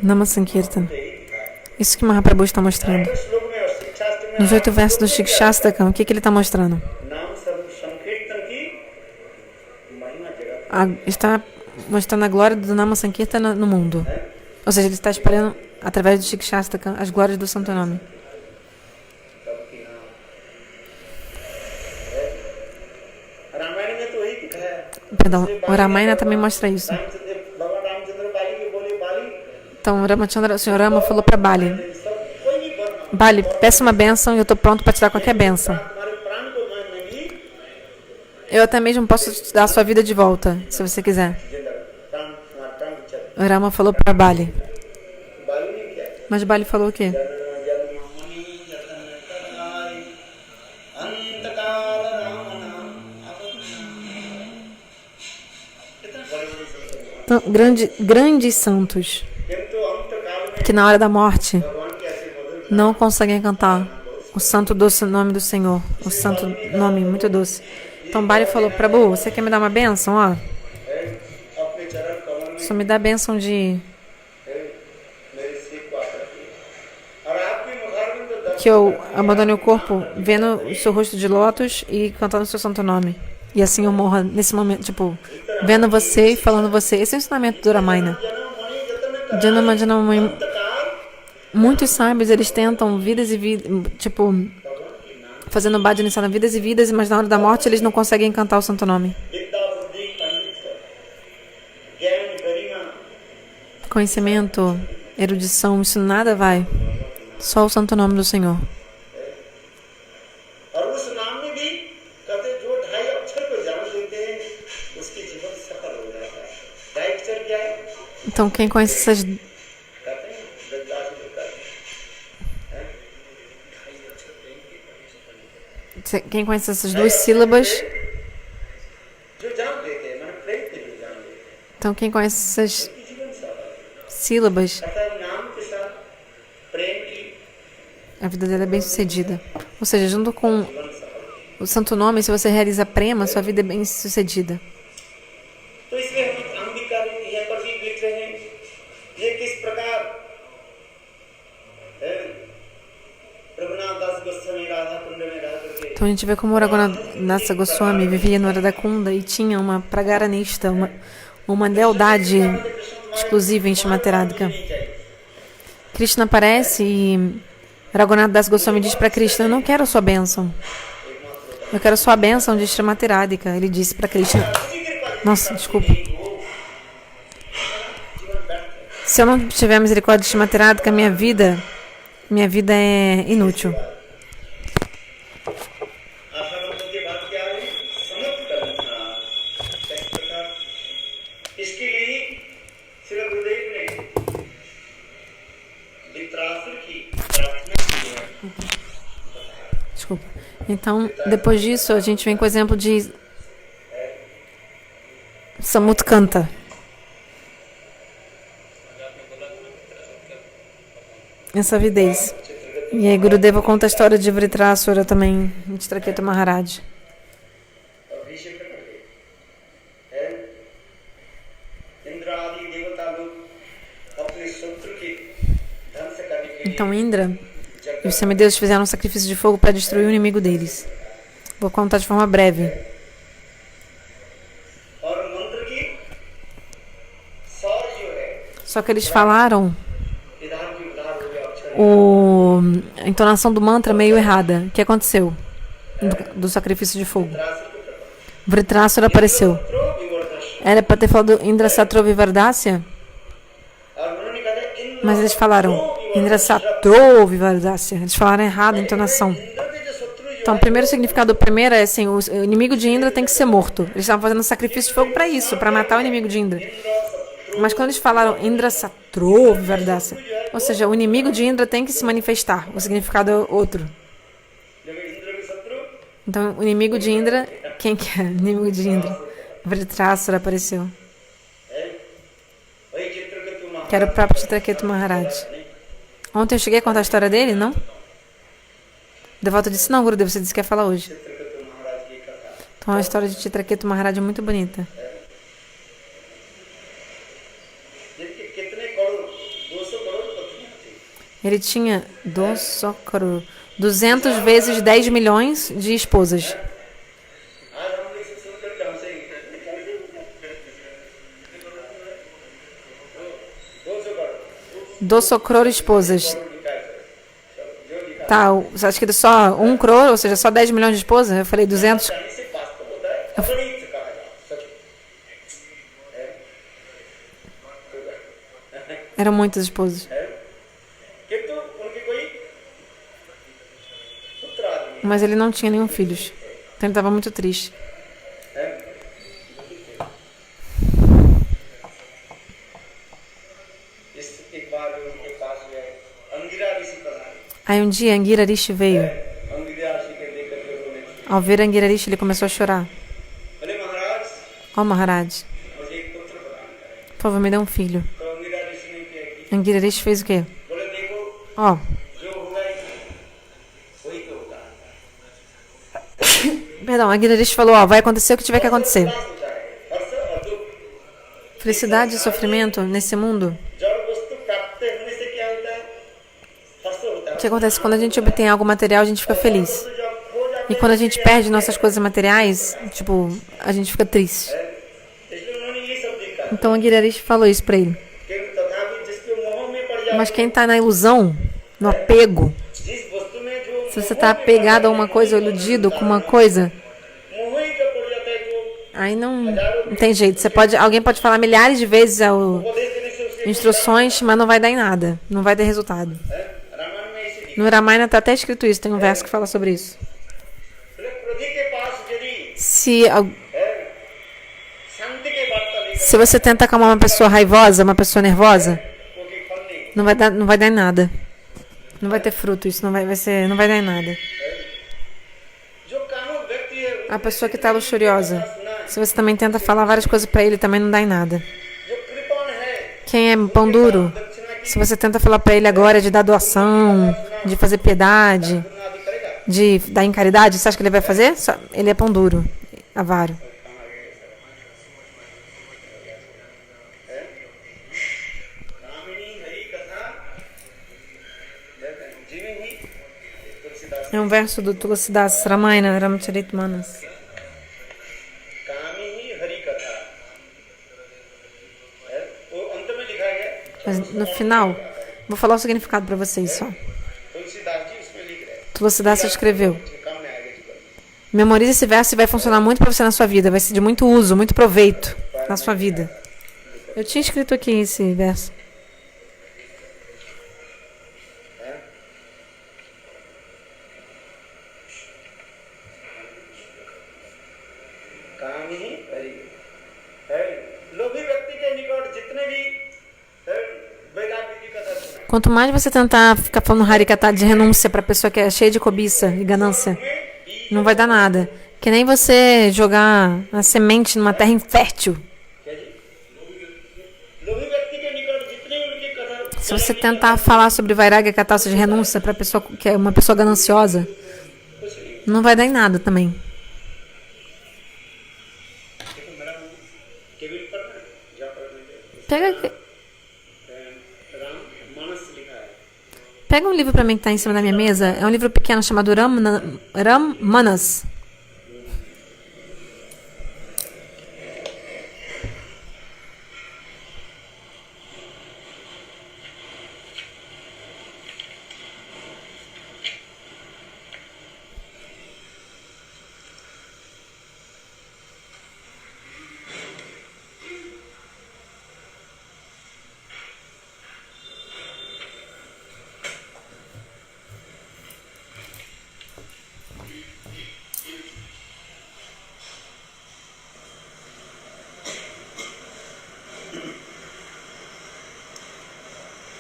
Nama Sankirtan. Isso que Mahaprabhu está mostrando. Nos 8 versos do Shikshastakam, o que ele está mostrando? नाम शब्द संकीर्तन की महिमा जगत Está mostrando a glória do Nama Sankirtana no mundo. Ou seja, ele está espalhando, através do Shikshastakam, as glórias do Santo Nome. सबकी नाम रामायण में तो वही दिखाया Perdão, o Ramayana também mostra isso. भगवान रामचंद्र बाली के बोले बाली Então, o Senhor Rama falou para Bali: सब कोई भी वर्ण Bali, peça uma bênção e eu estou pronto para te dar qualquer bênção. तुम्हारे प्राण को मैं भी Eu até mesmo posso te dar a sua vida de volta, se você quiser. जिंदा प्राण तुम्हारा प्राण चल O Rama falou para Bali. बाली ने क्या Mas Bali falou o quê? अंतकाल राम नाम कितना बड़े Então, grandes santos किंतु अंतकाल में que na hora da morte भगवान की ऐसी मधुर não conseguem cantar o santo doce nome do Senhor, o santo nome muito doce. Então Bali falou: Prabhu, você quer me dar uma bênção? Ó, है अपने चरण कमल में só me dá a bênção de है मेरे सिर को आकर के और आपके मुखारबिंद दर्शन que eu abandone o corpo vendo o seu rosto de lótus e cantando o seu santo nome. E assim eu morra nesse momento, tipo, vendo você e falando você. Esse é o ensinamento do Ramayana. जनम मणि जतन Janama, muitos sábios, eles tentam vidas e vidas, tipo, fazendo bhajanissana vidas e vidas, mas na hora da morte eles não conseguem cantar o santo nome. विद्या बुद्धि पंडित ज्ञान गरिमा Conhecimento, erudição, isso nada vai. Só o santo nome do Senhor. और उस नाम में भी कहते जो 2.5 अक्षर को जान लेते हैं उसकी जीवन सफल हो जाता है 2.5 अक्षर क्या है Então quem conhece essas, कहते हैं गजदास होता है quem conhece essas duas sílabas, जो जान लेते हैं मैंने प्रेम के जो जान लेते हैं então quem conhece essas उसकी जीवन सफल sílabas, अर्थात नाम के साथ प्रेम की a vida dela é bem sucedida. Ou seja, junto com जीवन सफल o santo nome, se você realiza prema, sua vida é bem sucedida. तो इसलिए हम अंबिका यहाँ पर भी लिख रहे हैं ये किस प्रकार है रघुनाथ दास गोस्वामी राधा कुंड में रह करके Então a gente vê como o Raghunatha Goswami vivia no Radhakunda e tinha uma pragaranista, uma lealdade exclusiva em Shrimati Radhika. Krishna aparece e Raghunatha Das Goswami diz para Krishna: eu não quero a sua bênção. Eu quero a sua bênção de Shrimati Radhika. Ele disse para Krishna: nossa, desculpa. Se eu não tiver misericórdia de Shrimati Radhika, minha vida é inútil. आशावंतों के बाद क्या है समाप्त करना था इस प्रकार इसके लिए श्री गुरुदेव ने वित्रासुर की प्रार्थना की है Desculpa. Então, depois disso, a gente vem com o exemplo de Samutkanta. Essa avidez. E aí, Gurudeva conta a história de Vritrasura também, de Chitraketu Maharaj. अभिषेक करके है इंद्र आदि देवता लोग अपने शत्रु के ध्वंस करने के लिए Então, Indra e os semideuses fizeram um sacrifício de fogo para destruir o inimigo deles. Vou contar de forma breve. और मंत्र की सौर जो है Só que eles falaram विधान की उधार हो गया अक्षर a entonação do mantra meio errada. O que aconteceu do sacrifício de fogo? Vritrasura apareceu. Era para ter falado Indra Satro Vivardasya, और उन्होंने कहा Indra mas eles falaram Indra Satro Vivardasya. Eles falaram errado a entonação. Indra के जो शत्रु जो Então, o primeiro significado primeiro é assim: o inimigo de Indra tem que ser morto. Eles estavam fazendo sacrifício de fogo para isso, para matar o inimigo de Indra. Mas quando eles falaram Indra Satro Vivardasya, ou seja, o inimigo de Indra tem que se manifestar. O significado é outro. जब इंद्र के शत्रु Então, o inimigo de Indra, quem que é? O inimigo de Indra. Vritrasura apareceu. है वही चित्र के तुम Que era o próprio Chitraketu Maharaj. Ontem eu cheguei a contar a história dele, não? O devoto disse: não, Gurudev, você disse que ia falar hoje. चित्र के तुम महाराज की कथा Então, a história de Chitraketu Maharaj é muito bonita. जिनके कितने करोड़ 200 करोड़ पत्नियां थी Ele tinha 200 200 vezes 10 milhões de esposas. आज हम इसे सुनकर ढंग से 200 crore esposas. लिखा है जो लिखा Tá, acho que só 1 crore, ou seja, só 10 milhões de esposas? Eu falei 200. से वास्तव होता है अपरित कहा जाए सच Eram muitas esposas. है किंतु उनकी कोई पुत्र आदमी Mas ele não tinha nenhum filhos. Então ele estava muito triste. है इस एक बार उनके पास में अंगिरा ऋषि प्रधान Aí um dia Angira Rishi veio. Angira ऋषि के देख करके उन्होंने Ao ver Angira Rishi, ele começou a chorar. बोले महाराज Ó Maharaj, मुझे एक पुत्र प्रदान करें por favor, me dê um filho. तो अंगिरा ऋषि ने क्या किया Angira Rishi fez o quê? बोले देखो Ó, जो होगा वही तो होगा perdão, Angira Rishi falou, ó, vai acontecer o que tiver que acontecer. विकास होता है हर्ष और दुख Felicidade e sofrimento nesse mundo. जड़ वस्तु प्राप्त होने से क्या होता है हर्ष होता O है que acontece quando a gente obtém algo material, a gente fica feliz. तो जब खो जाते E quando a gente perde nossas coisas materiais, tipo, a gente fica triste. हैं इसलिए उन्होंने ये सब देखा Então Angira Rishi falou isso pra ele. कि तथापि जिसके मोह में पड़ जाए Mas quem tá na ilusão, no apego, जिस वस्तु में जो se você tá apegado a uma coisa, ou iludido com uma coisa, मोह ही का पड़ जाता है जो aí não tem jeito. Alguém pode falar milhares de vezes उपदेश देने से उसे instruções, mas não vai dar em nada. Não vai ter resultado. Ramayan में इसे No Ramayana tá até escrito isso. Tem um verso que fala sobre isso. प्रति के पास यदि शांति के वार्ता लेकर Se você tenta acalmar uma pessoa raivosa, uma pessoa nervosa, कोई फल नहीं não vai dar em nada. Não vai ter fruto. Isso não vai dar em nada. जो कामुक व्यक्ति है A pessoa que tá luxuriosa, se você também tenta falar várias coisas pra ele, também não dá em nada. जो कृपण है Quem é pão duro, दक्षिणा की se você tenta falar pra ele agora de dar doação, de fazer piedade, आदि करेगा de dar em caridade, você acha que ele vai fazer? Ele é pão duro, avaro. रामिणी हरि कथा जीवी ही तुलसीदास É um verso do Tulasidas Ramayana, Ramcharitmanas. कामी ही हरि कथा है वो अंत में लिखा गया Mas no final, vou falar o significado pra vocês só. Tulsidas जी उसमें लिख रहे हैं Tulasidas escreveu: काम में आएगा जीवन memorize esse verso e vai funcionar muito pra você na sua vida. Vai ser de muito uso, muito proveito na sua vida. Eu tinha escrito aqui esse verso. काम ही हरि है लोभी व्यक्ति के निकट जितने भी वैराग्य की कथा सुना Quanto mais você tentar ficar falando harikata de renúncia pra pessoa que é cheia de cobiça e ganância, não vai dar nada. Que nem você jogar a semente numa terra infértil. क्या जी लोभी व्यक्ति के निकट जितने उनकी कथा Se você tentar falar sobre vairagya katasa de renúncia pra pessoa que é uma pessoa gananciosa, não vai dar em nada também. देखो मेरा केबिन पर ना जहाँ पर Pega, राम मानस लिखा है pega um livro pra mim que tá em cima da minha mesa. É um livro pequeno chamado Ram Manas.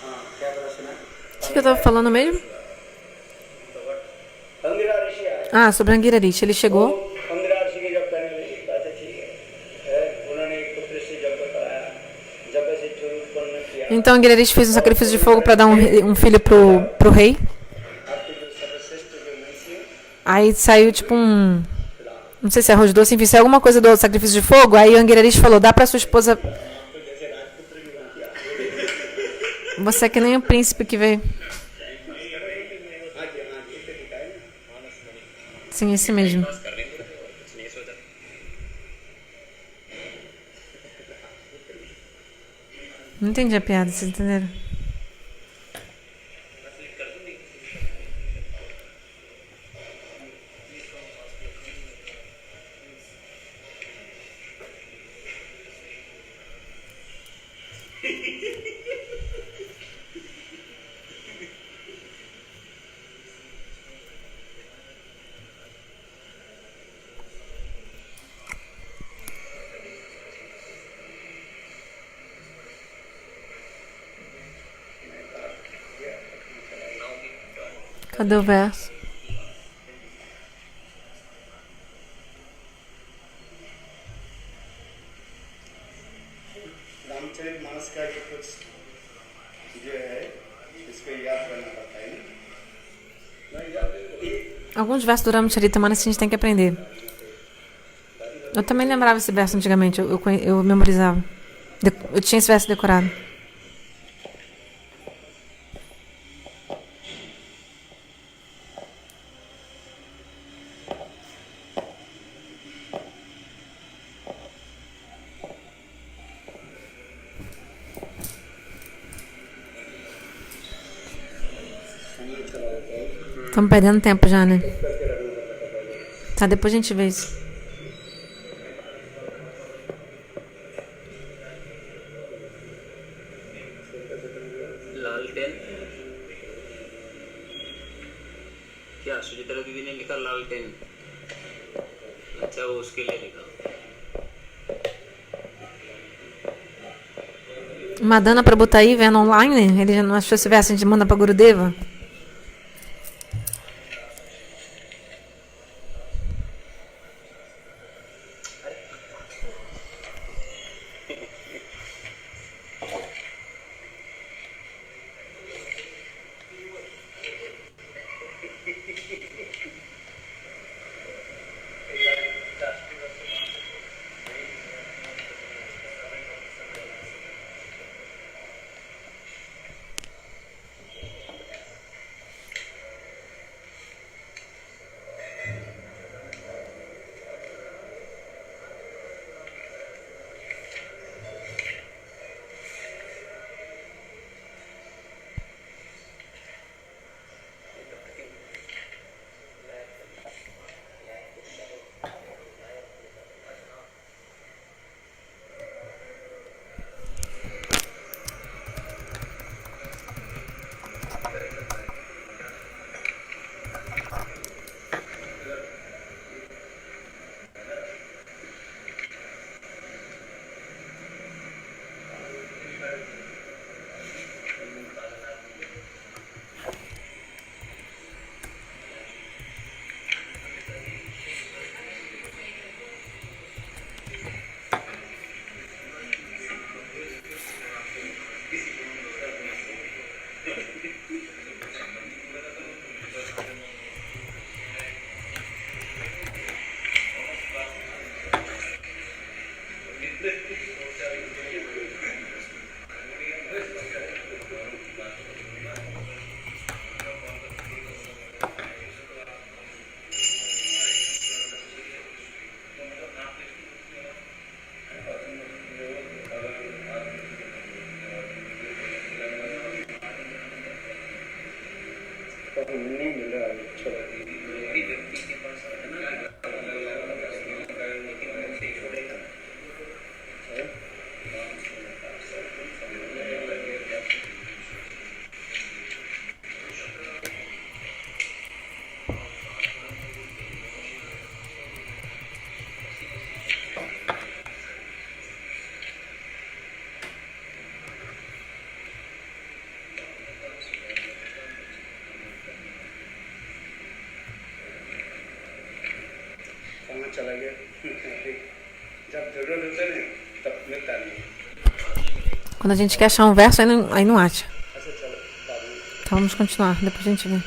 हाँ क्या पता सुना O que eu tava falando mesmo? Angira ऋषि आए Ah, sobre Angira Rishi. Ele chegou. Angira ऋषि के जब करने लगे बात ठीक है उन्होंने एक पुत्र से जब कराया जब से जो उत्पन्न किया Então Angira Rishi fez um sacrifício de fogo pra dar um filho pro rei. आपके जो सर्वश्रेष्ठ जो मनुष्य Aí saiu tipo um. Não sei se é arroz doce, enfim, se é alguma coisa do sacrifício de fogo. Aí o Angira Rishi falou: dá pra sua esposa. तो जैसे राजपुत्र की भांति आप Você é que nem o príncipe que veio. हाँ जी हाँ जी तो लिखा Sim, esse mesmo. Não entendi a piada, vocês entenderam? Cadê o verso? Ramcharitmanas का ये कुछ जो है इसको याद करना पड़ता है ना। Alguns versos do Ramacharitamanasa a gente tem que aprender. Eu também lembrava esse verso antigamente, eu memorizava. Eu tinha esse verso decorado. Estamos perdendo tempo já, né? Tá, depois a gente vê isso. लालटेन क्या सुचित्रा दीदी ने लिखा लालटेन अच्छा वो उसके लिए लिखा Madana Prabhutai vendo online, ele já não achou esse verso, a gente manda pra Gurudeva. चला गया जब जरूरत होता है तब मिलता नहीं। Quando a gente quer achar um verso, aí não acha. अच्छा चलो Então vamos continuar, depois a gente vê.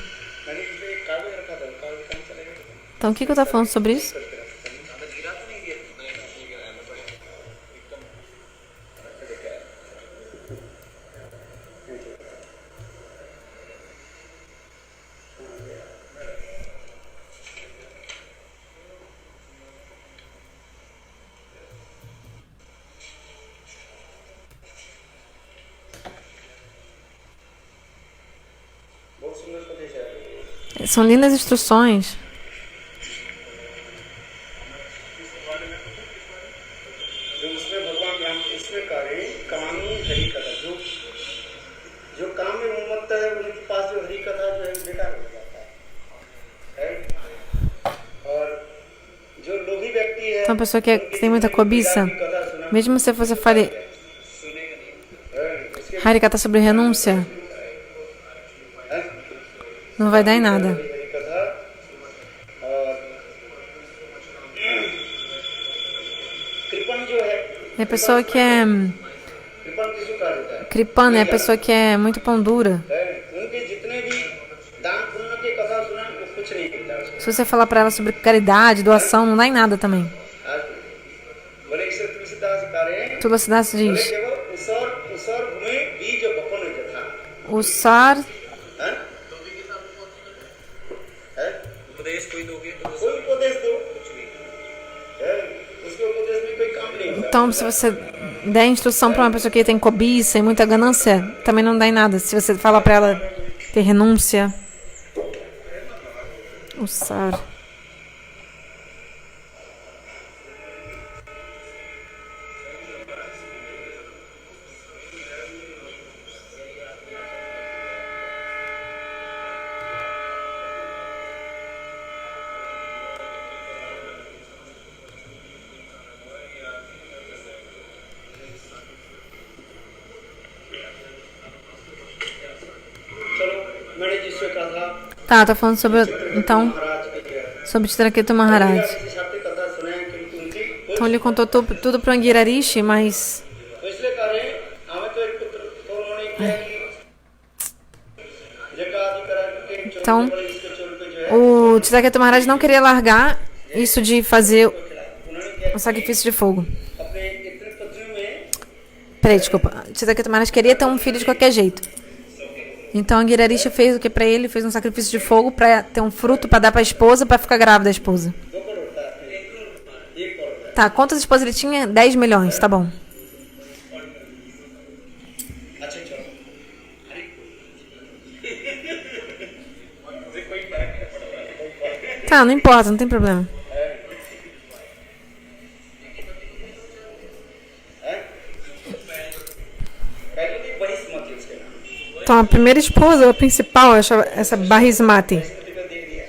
मैंने इसमें एक कार्ड रखा था कार्ड कहाँ चला गया Então o que eu tô falando sobre isso? बहुत सुंदर उपदेश है São lindas instruções. जो उसमें भगवान राम इसमें करें कानून हरी कथा जो काम में उन्मत्त है उनके पास जो हरी कथा जो है बेकार हो जाता है और जो लोभी व्यक्ति है Então, a pessoa que tem muita cobiça, mesmo se você fale Harikata sobre renúncia, não vai dar em nada. हरी कथा और कृपण जो है E a pessoa que é कृपण किसको कहा जाता है Kripana é a pessoa que é muito pão dura. उनके जितने भी दान पुण्य की कथा सुना वो कुछ नहीं मिलता उसको Se você falar pra ela sobre caridade, doação, não dá em nada também. बोले ईश्वर तुलसीदास कह रहे हैं Tulasidas बोले diz: केवल उसर भूमि बीज बपन जथा o sar हैं उपदेश कोई दोगे तो वो कोई उपदेश दो हैं? उसके उपदेश में कोई काम नहीं होता Então, se você der instrução pra uma pessoa que tem cobiça e muita ganância, também não dá em nada. Se você falar pra ela ter renúncia, o sar. चलो मैंने जिससे कहा था Tá falando sobre, então, महाराज की जय sobre Chitraketu Maharaj. छात्र कथा सुने किंतु उनकी Então, ele contou tudo pro Angirarishi, mas तो इसलिए कह रहे हैं हमें तो एक पुत्र तो उन्होंने किया कि जगाधिकरण के Então, चोरी इसके चोरी को जो है o Chitraketu Maharaj não queria largar isso de fazer उन्होंने क्या o sacrifício de fogo. अपने इतने पत्नियों में Peraí, desculpa. Chitraketu Maharaj queria ter um filho de qualquer jeito. Então, Angirarishi fez o que pra ele? Fez um sacrifício de fogo pra ter um fruto pra dar pra esposa, pra ficar grávida da esposa. 2 करोड़ होता है 1 crore Tá, quantas esposas ele tinha? 10 milhões, tá bom. अच्छा चलो Tá, não importa, não tem problema. पहले भी बड़ी समझ थी उसके नाम Então, a primeira esposa, a principal, essa Barismati. स्मृति को दे दिया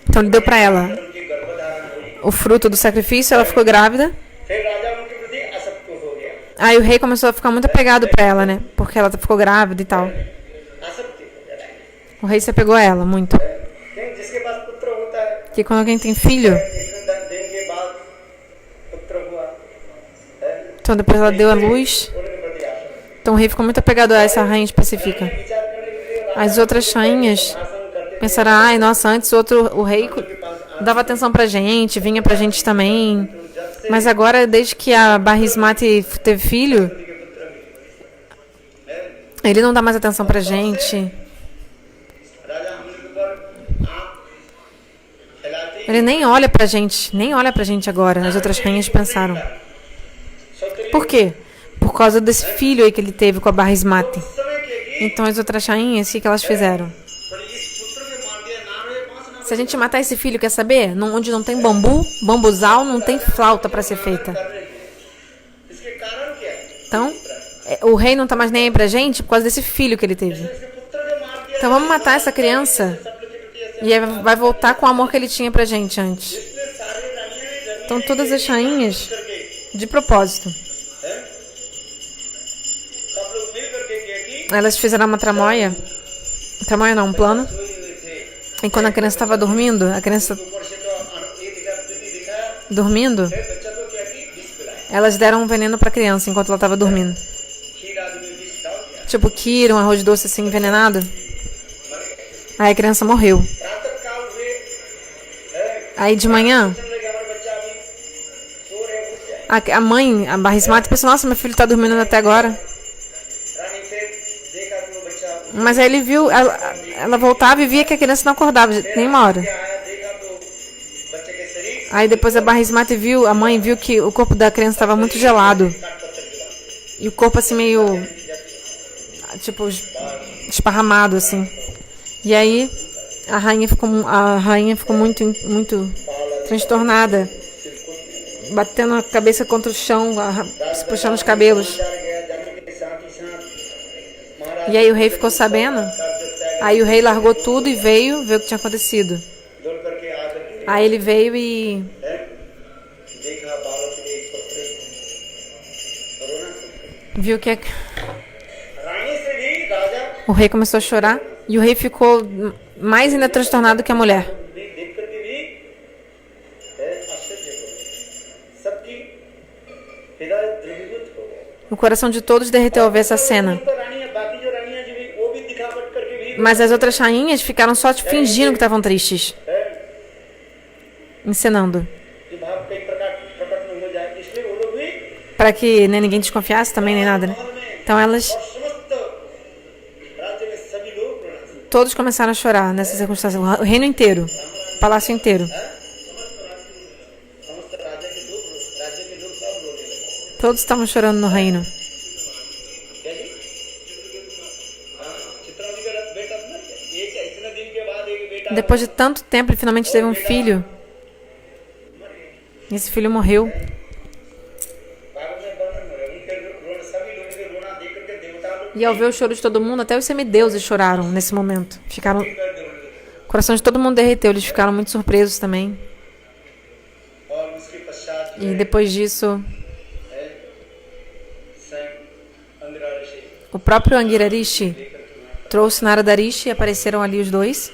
Então, ele deu pra ela उनकी गर्भधारण हुई o fruto do sacrifício, ela ficou grávida. फिर राजा उनके प्रति असक्त हो गया Aí o rei começou a ficar muito apegado pra ela, né? Porque ela ficou grávida e tal. आसक्ति हो गया O rei se apegou a ela muito. क्योंकि जिसके पास पुत्र होता है Porque quando alguém tem filho, इतने 10 दिन के बाद पुत्र हुआ है então depois ela deu a luz. उनके प्रति आसक्त Então o rei ficou muito apegado a essa rainha específica. विचार करने के लिए As outras rainhas शासन करते pensaram, ai, nossa, antes o rei dava atenção pra gente, vinha pra gente também. Mas agora, desde que a Barismati teve filho, ele não dá mais atenção pra gente. राजा हमने के ऊपर आंख फैलाती Ele nem olha pra gente agora, as outras rainhas pensaram. सौतेली Por quê? Por causa desse filho aí que ele teve com a Barismati. समय के कि Então as outras rainhas, o que elas fizeram? पर इस पुत्र के मार दिया ना रहे 5 ना Se a gente matar esse filho, quer saber? Onde não tem bambu, bambuzal, não tem flauta pra ser feita. कर रहे हैं इसके कारण क्या है Então, o rei não tá mais nem aí pra gente por causa desse filho que ele teve. इसके पुत्र के मार दिया Então vamos matar essa criança सब के प्रति ऐसे e aí vai voltar com o amor que ele tinha pra gente antes. इसलिए सारे रानियां Então todas as rainhas, करके de propósito, हैं सब लोग मिल करके किया कि elas fizeram uma tramóia não, um plano. सोए हुए थे E quando a criança estava dormindo, a criança ऊपर से तो ये दिखाया dormindo, फिर बच्चा को क्या कि विष पिलाया elas deram um veneno pra criança enquanto ela estava dormindo. खीर आदि में विष डाल दिया Tipo kir, um arroz doce assim envenenado. Aí a criança morreu. प्रातः काल हुए Aí de manhã, सोचने लगे हमारा बच्चा अभी सो रहे उठ जाए a mãe, a Barismati, pensou, nossa, meu filho tá dormindo até agora. रानी फिर देखा कि वो बच्चा Mas aí ele viu, ela voltava e via que a criança não acordava de nenhuma hora. आया देखा तो बच्चे के शरीर Aí depois a Barismati viu, a mãe viu que o corpo da criança estava muito gelado. काट पत्थर गिरा E o corpo assim meio, tipo, esparramado assim. E aí a rainha ficou muito, muito transtornada, batendo a cabeça contra o chão, se puxando os cabelos. E aí o rei ficou sabendo. Aí o rei largou tudo e veio ver o que tinha acontecido. Aí ele veio e viu que o rei começou a chorar. E o rei ficou mais ainda transtornado que a mulher. O coração de todos derreteu ao ver essa cena. Mas as outras rainhas ficaram só fingindo que estavam tristes. Encenando. Para que nem ninguém desconfiasse também, nem nada, né? Então elas... Todos começaram a chorar nessa circunstância. O reino inteiro. O palácio inteiro. Todos estavam chorando no reino. Depois de tanto tempo, ele finalmente teve um filho. E esse filho morreu. E ao ver o choro de todo mundo, até os semideuses choraram nesse momento. O coração de todo mundo derreteu. Eles ficaram muito surpresos também. E depois disso, o próprio Angirarishi trouxe Narada Rishi e apareceram ali os dois.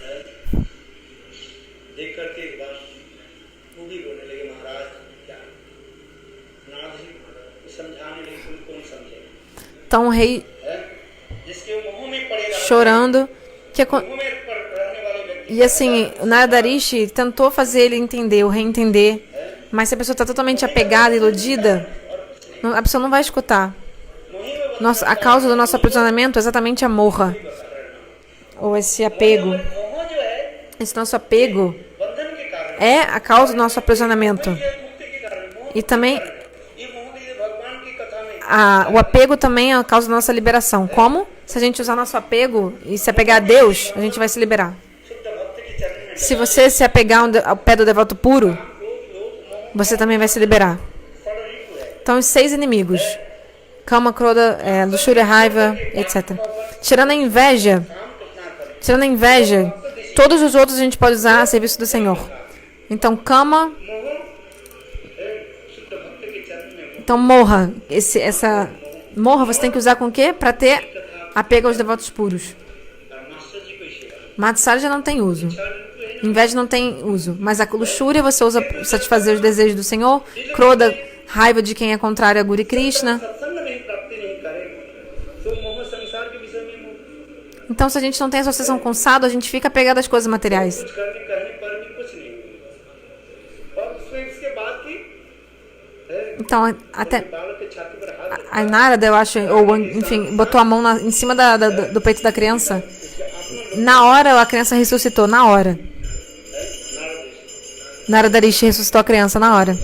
Então o rei chorando. E assim, o Narada Rishi tentou fazer ele entender, o rei entender. Mas se a pessoa está totalmente apegada, iludida, a pessoa não vai escutar. A causa do nosso aprisionamento é exatamente a morra. Ou esse apego. Esse nosso apego é a causa do nosso aprisionamento. E também o apego também é a causa da nossa liberação. Como? Se a gente usar nosso apego e se apegar a Deus, a gente vai se liberar. Se você se apegar ao pé do devoto puro, você também vai se liberar. Então, os 6 inimigos. Kama, Krodha, luxúria, raiva, etc. Tirando a inveja, todos os outros a gente pode usar a serviço do Senhor. Então, Kama. Então, morra. Morra você tem que usar com o quê? Para ter apego aos devotos puros. Matsarya não tem uso. Inveja não tem uso. Mas a luxúria você usa para satisfazer os desejos do Senhor. Krodha, raiva de quem é contrário a Guru e Krishna. Então, se a gente não tem associação com o sadhu, a gente fica apegado às coisas materiais. Então, até a Narada, eu acho, ou enfim, botou a mão em cima do peito da criança. Na hora, a criança ressuscitou, na hora. Narada Rishi ressuscitou a criança, na hora.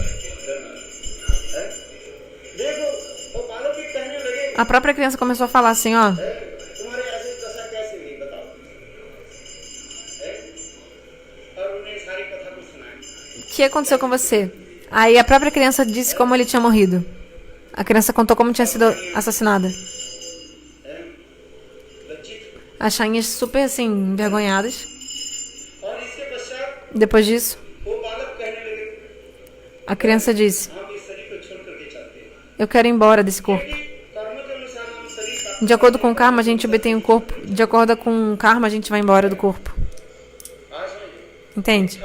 A própria criança começou a falar assim, ó. O que aconteceu com você? Aí a própria criança disse como ele tinha morrido. A criança contou como tinha sido assassinada. As rainhas super assim, envergonhadas. Depois disso, a criança disse: eu quero ir embora desse corpo. De acordo com o karma, a gente obtém um corpo. De acordo com o karma, a gente vai embora do corpo. Entende?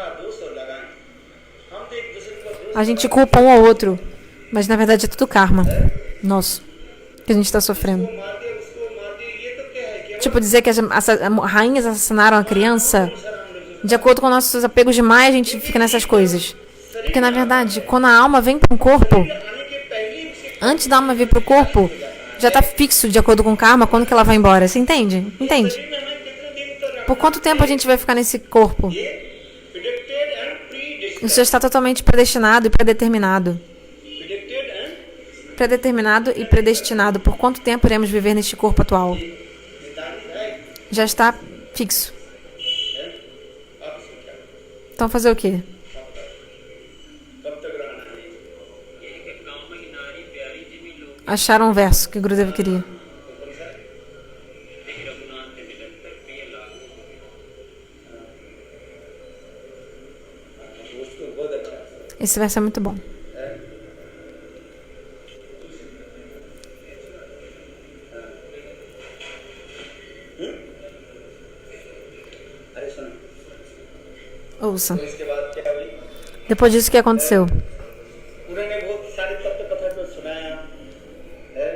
A gente culpa um ao outro, mas na verdade é tudo karma nosso que a gente está sofrendo. Tipo, dizer que as rainhas assassinaram a criança, de acordo com nossos apegos demais, a gente fica nessas coisas. Porque na verdade, quando a alma vem para um corpo, antes da alma vir para o corpo, já está fixo de acordo com o karma quando que ela vai embora. Você entende? Entende? Por quanto tempo a gente vai ficar nesse corpo? Isso já está totalmente predestinado e predeterminado. Predeterminado e predestinado. Por quanto tempo iremos viver neste corpo atual? Já está fixo. Então fazer o quê? सप्तग्रहणानि एक गांव में नारी प्यारी जिमी लोग Acharam um verso que Gurudev queria. Raghunath के निरंतर प्रिय लागू उसको बहुत अच्छा Esse verso é muito bom. अरे सुनो Ouça. तो इसके बाद क्या हुई Depois disso, o que aconteceu? उन्होंने बहुत सारी तत्व कथा को सुनाया है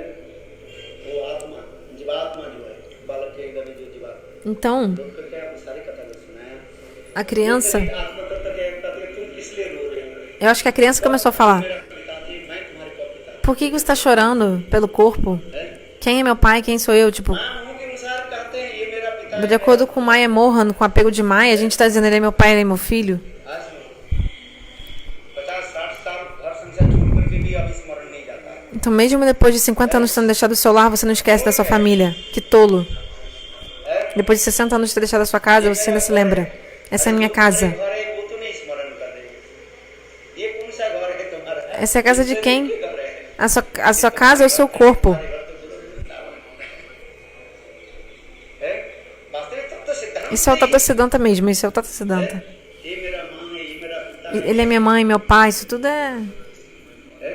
वो आत्मा जीवात्मा जो है बालक के गली जो जीवात्मा Então, उनको क्या वो सारी कथा को सुनाया a criança... आत्मा तत्व के कहते हैं, तुम किस लिए रो रहे हो Eu acho que a criança começou a falar. मेरा पिता जी मैं तुम्हारे को पिता Por que você está chorando pelo corpo? Quem é meu pai? Quem sou eu? Tipo, हाँ मुंह के अनुसार कहते हैं ये मेरा पिता de acordo com Maya Mohan, com o apego de Maya, a gente está dizendo ele é meu pai, ele é meu filho. आज 50-60 साल घर संसार छोड़ करके भी अभी स्मरण नहीं जाता है Então, mesmo depois de 50 anos tendo deixado o seu lar, você não esquece da sua família. Que tolo. Depois de 60 anos de ter deixado a sua casa, você ainda se lembra. Essa é a minha casa. घर है वो तो नहीं स्मरण कर रहे ये कौन सा घर है तुम्हारा Essa é a casa de quem? घर है A sua casa é o seu corpo. वास्तविक तत्व सिद्धांत Isso é o Tata Siddhanta mesmo. Isso é o Tata Siddhanta. ये मेरा माँ है ये मेरा पिता Ele é minha mãe, meu pai. Isso tudo é... है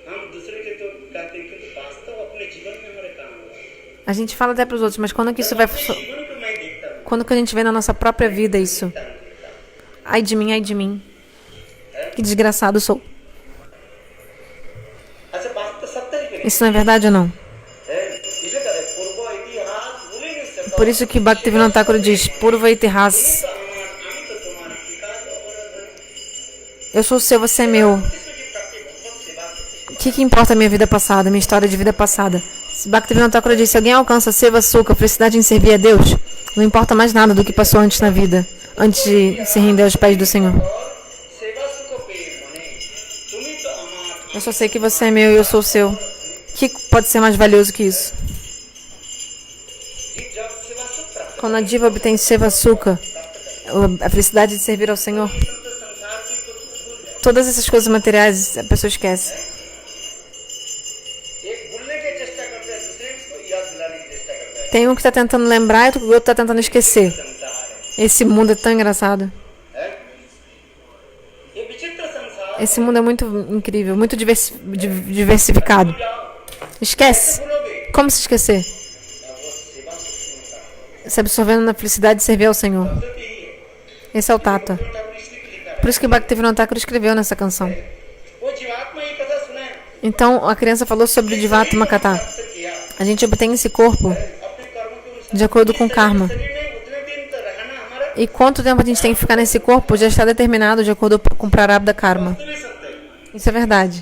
हम दूसरे के तो कहते हैं कि वास्तव अपने जीवन में हमारे काम हुआ A gente fala até para os outros, mas quando que isso vai... जीवन को मैं देखता हूँ Quando que a gente vê na nossa própria vida isso? Ai de mim, ai de mim. Que desgraçado sou. अच्छा वास्तव सत्य है कि नहीं Isso não é verdade ou não? है इसे कहते हैं पूर्व इतिहास भूले नहीं सकता Por isso que Bhaktivinoda Thakur diz, Purva Itihas, আমি তো তোমার পিতা অপরাধ eu sou seu, você é meu. O que importa a minha vida passada, minha história de vida passada? Se Bhaktivinoda Thakur diz, se alguém alcança Seva Sukha, felicidade em servir a Deus, não importa mais nada do que passou antes na vida, antes de se render aos pés do Senhor. सेवा सुख पे मने तुम्ही तो अमार Eu só sei que você é meu e eu sou seu. O que pode ser mais valioso que isso? जब सेवा सुख प्राप्त Quando a diva obtém Seva Sukha, a felicidade de servir ao Senhor, तो संसार की को भूल जाए todas essas coisas materiais a pessoa esquece. एक भूलने की चेष्टा करते हैं दूसरे को याद दिलाने की चेष्टा करता है Tem um que está tentando lembrar e o outro está tentando esquecer. संसार है Esse mundo é tão engraçado. ये विचित्र संसार Esse mundo é muito incrível, muito diversificado. Esquece. भूलोगे Como se esquecer? वो सेवा सुख होता है Se absorvendo na felicidade de servir ao Senhor. तो यही है Esse é o Tata. तो इसलिए लिखा है Por isso que Bhaktivinoda Thakur escreveu nessa canção. वो जीवात्मा ये कथा सुना है Então, a criança falou sobre o Jivatma Kata. से किया A gente obtém esse corpo अपने कर्मों के अनुसार de acordo com o karma. शरीर में उतने दिन तो रहना हमारा E quanto tempo a gente tem que ficar nesse corpo já está determinado de acordo com o Prarabdha Karma. वास्तविक सत्य है Isso é verdade.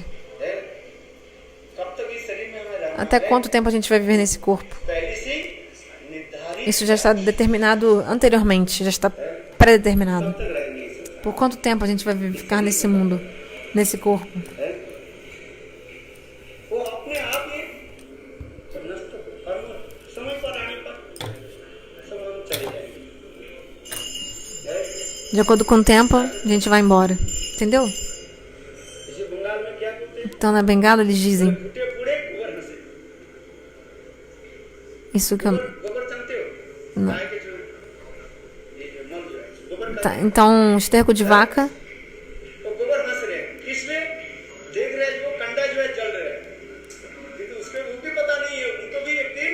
कब तक इस शरीर में हमें रहना Até quanto tempo a gente vai viver nesse corpo? पहले से निर्धारित Isso já está determinado anteriormente, já está pré-determinado. तक रहेंगे इस संसार Por quanto tempo a gente vai ficar nesse mundo, nesse corpo? है वो अपने आप ही नष्ट कर्म समय पर आने पर सब हम चले जाएंगे De acordo com o tempo, a gente vai embora. Entendeu? इसी बंगाल में क्या करते हैं Então na Bengala eles dizem टूटे पूरे गोबर हंसे isso que eu... गोबर जानते हो गाय के जो ये जो मल जो है गोबर का Tá, então, esterco de vaca, तो गोबर हंस रहे हैं इसलिए देख रहे हैं जो कंडा जो है जल रहा है किंतु उसके वो भी पता नहीं है उनको भी एक दिन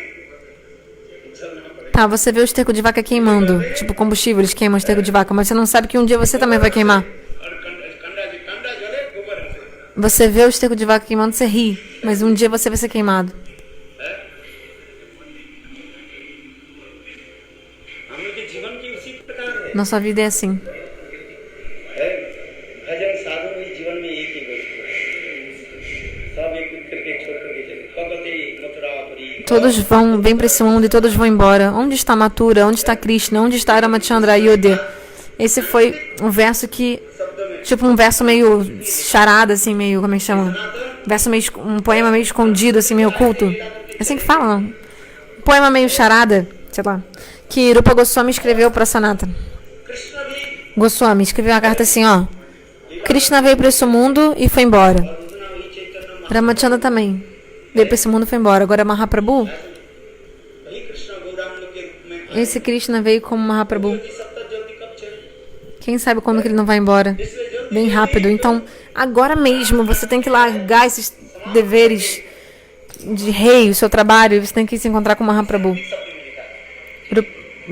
जलना पड़ेगा tá, você vê o esterco de vaca queimando, tipo combustível, eles queimam o esterco de vaca, mas você não sabe que um dia você também vai queimar. और कंडा जले गोबर हंसे Você vê o esterco de vaca queimando, você ri, mas um dia você vai ser queimado. हम लोग के जीवन की उसी प्रकार है Nossa vida é assim. भजन साधन भी जीवन में एक ही वस्तु है सब एक एक करके छोड़ करके चले भगवती Mathurapuri Todos vêm para esse mundo e todos vão embora. Onde está Mathura? Onde está Krishna? Onde está Ramachandra Ayodhya? Esse foi um verso que, शब्द में tipo um verso meio charada, assim, meio, como é que chama? Verso meio, um poema meio escondido, assim, meio oculto. É assim que fala, não? Um poema meio charada, sei lá, que Rupa Goswami escreveu para Sanatana. Krishna भी Goswami escreveu uma carta assim, ó. Krishna veio para esse mundo e foi embora. Ramachandra também veio para esse mundo e foi embora. Agora Mahaprabhu, वही कृष्ण गौरांग के रूप में esse Krishna veio como Mahaprabhu. जल्दी सप्ताह जल्दी कब चले Quem sabe quando que ele não vai embora? इसलिए जल्दी Bem rápido. Então, agora mesmo, você tem que largar esses deveres de rei, o seu trabalho, e você tem que se encontrar com Mahaprabhu.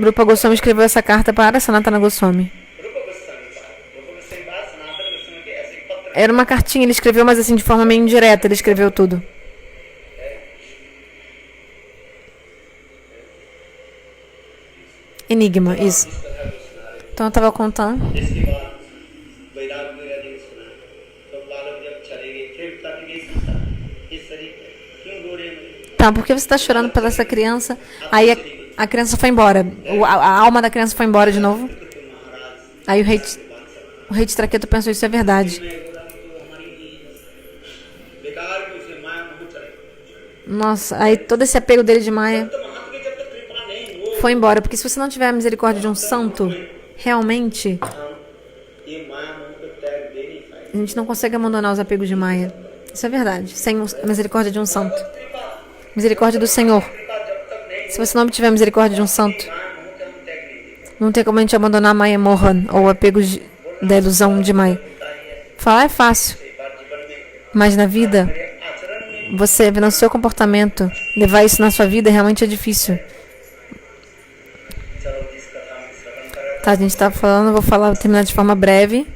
Rupa Goswami escreveu essa carta para Sanatana Goswami. रूप गोस्वामी बात सनातन गोस्वामी के ऐसे पत्र Era uma cartinha, ele escreveu, mas assim, de forma meio indireta, ele escreveu tudo. Enigma, isso. Então eu tava contando. इसके बाद बैराग मेरा जी ने सुना तो बालक जब चले गए फिर तक ये सीता इस शरीर क्यों गोरे में Tá, por que você tá chorando pela essa criança? Aí a criança foi embora. A alma da criança foi embora de novo. Aí o rei de Traqueto pensou, isso é verdade. बेकार भी उसे माया मोह चले Nossa, aí todo esse apego dele de Maia तो महात्मा के जब तक कृपा नहीं हो foi embora. Porque se você não tiver a misericórdia de um santo, realmente, ये माया मोह को त्याग दे नहीं पाए a gente não consegue abandonar os apegos de Maia. Isso é verdade. Sem a misericórdia de um santo. Misericórdia do Senhor. कृपा जब तक नहीं Se você não obtiver a misericórdia de um santo, माया मोह के हम त्याग नहीं दे não tem como a gente abandonar Maya Mohan, ou apegos da ilusão de Maya. Falar é fácil, mas na vida, आचरण में você vendo o seu comportamento, levar isso na sua vida realmente é difícil. चलो जिस कथा में श्रवण कर Tá, a gente tá falando, eu vou terminar de forma breve.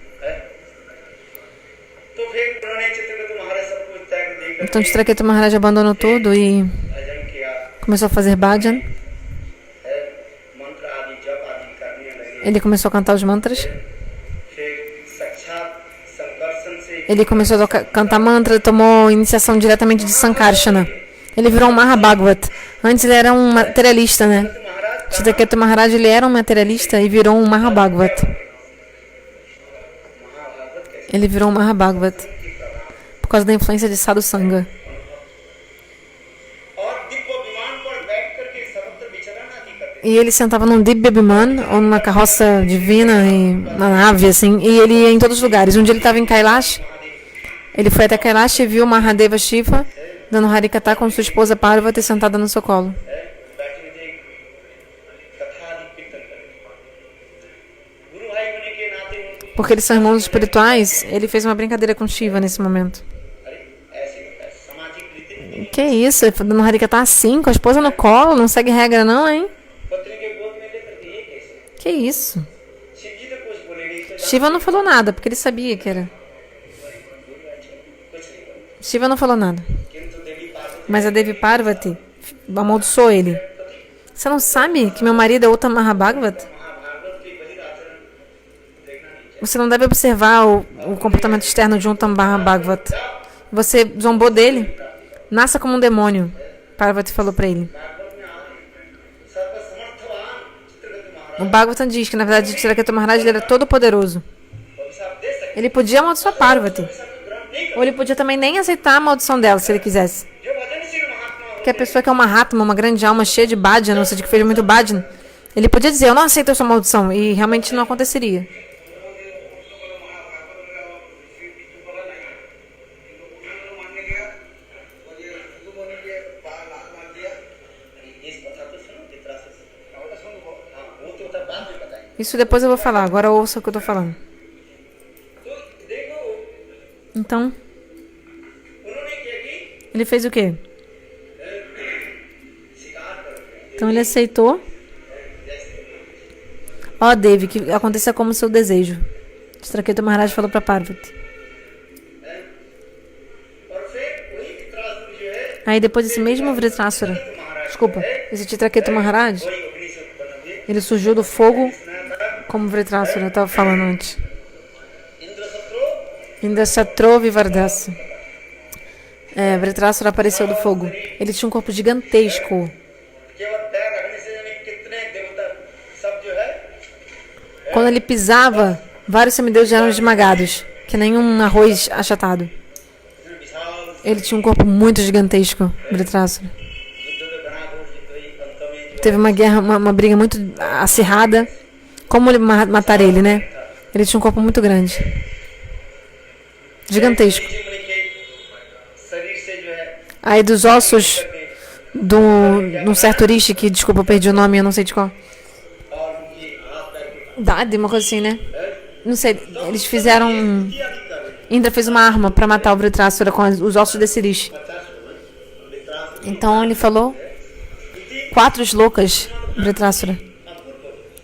तो फिर उन्होंने चित्रगुप्त महाराज सब कुछ त्याग देकर Então, Chitraketu Maharaj abandonou tudo e भजन किया começou a fazer bhajan. है मंत्र आदि जप आदि करने लगे Ele começou a cantar os mantras. फिर साक्षात संकर्षण से Ele começou a cantar mantra, tomou iniciação diretamente de Sankarsana. Ele virou um Mahabhagavat. Antes ele era um materialista, né? Maharaj Chitraketu Maharaj, ele era um materialista e virou um Mahabhagavat. Ele virou um Mahabhagavat por causa da influência de Sadhu Sangha. और दिव्य विमान पर बैठ करके सर्वत्र विचरण आदि करते E ele sentava num Dibya Biman, ou numa carroça divina, e uma nave, assim, e ele ia em todos os lugares. Um dia ele estava em Kailash, ele foi até Kailash e viu Mahadeva Shiva dando Harikata com sua esposa Parvati sentada no seu colo. बैठे थे कथा आदि कीर्तन करते गुरु भाई होने के नाते उनको Porque eles são irmãos espirituais, ele fez uma brincadeira com Shiva nesse momento. अरे ऐसे होता है सामाजिक रीति Que isso, ele foi dando Harikata assim, com a esposa no colo, não segue regra não, hein? पत्नी के गोद में लेकर के ये कैसे Que isso. शिव जी तो कुछ बोले नहीं तो Shiva não falou nada, porque ele sabia que era. कुछ नहीं बोले Shiva não falou nada. किंतु देवी Parvati Mas a Devi Parvati amaldiçoou ele. Você não sabe que meu marido é outra Mahabhagavat? Mahabharat के बलिद आचरण देखना नहीं चाहिए Você não deve observar o comportamento externo de um Mahabhagavat. Você zombou dele? Nasça como um demônio. Parvati falou pra ele. Bhagavat में आ सर्वसमर्थवान चित्रगुप्त महाराज O Bhagavatam diz que, na verdade, Chitraketu Maharaj ele era todo poderoso. अभिशाप दे सकते Ele podia amaldiçoar Parvati. सब ग्रहण नहीं Ou ele podia também nem aceitar a maldição dela, se ele quisesse. जो भजनशील महात्मा हो Porque a pessoa que é uma Mahatma, uma grande alma cheia de bhajan, ou seja, que fez muito bhajan, ele podia dizer, eu não aceito a sua maldição, e realmente não aconteceria. इस कथा को सुनो चित्रा से हाँ वो तो तब बाद में बताएंगे Isso depois eu vou falar, agora ouça o que eu tô falando. तो देखो Então, उन्होंने क्या की ele fez o quê? शिकार करके Então ele aceitou. Ó, Devi, que aconteça como o seu desejo. Chitraketu Maharaj falou pra Parvati. और फिर वही चित्रासुर जो है Aí depois esse mesmo Vritrasura, desculpa, esse Chitraketu Maharaj, वही अग्नि से उत्पन्न हुए ele surgiu do fogo como Vritrasura, eu estava falando antes. Indra शत्रु Indrashatro Vivardhasa. Vritrasura apareceu do fogo. Ele tinha um corpo gigantesco. केवल पैर रखने से जाने कितने देवता सब जो है Quando ele pisava, vários semideuses eram esmagados, que nem um arroz achatado. इतने विशाल Ele tinha um corpo muito gigantesco, Vritrasura. युद्ध में बना घोष युद्ध हुई अंत में जो Teve uma guerra, uma briga muito acirrada. Como ele matar ele, né? Ele tinha um corpo muito grande. Gigantesco. ऋषि मुनि के शरीर से जो है Aí dos ossos de um certo rishi, que, desculpa, eu perdi o nome, eu não sei de qual. और उनकी हाथ पैर की Dade, uma coisa assim, né? Não sei, eles fizeram... किया भी कर रहे Indra fez uma arma pra matar o Vritrasura com os ossos desse rishi. 50 वित्रास Então ele falou 4 shlokas, Vritrasura,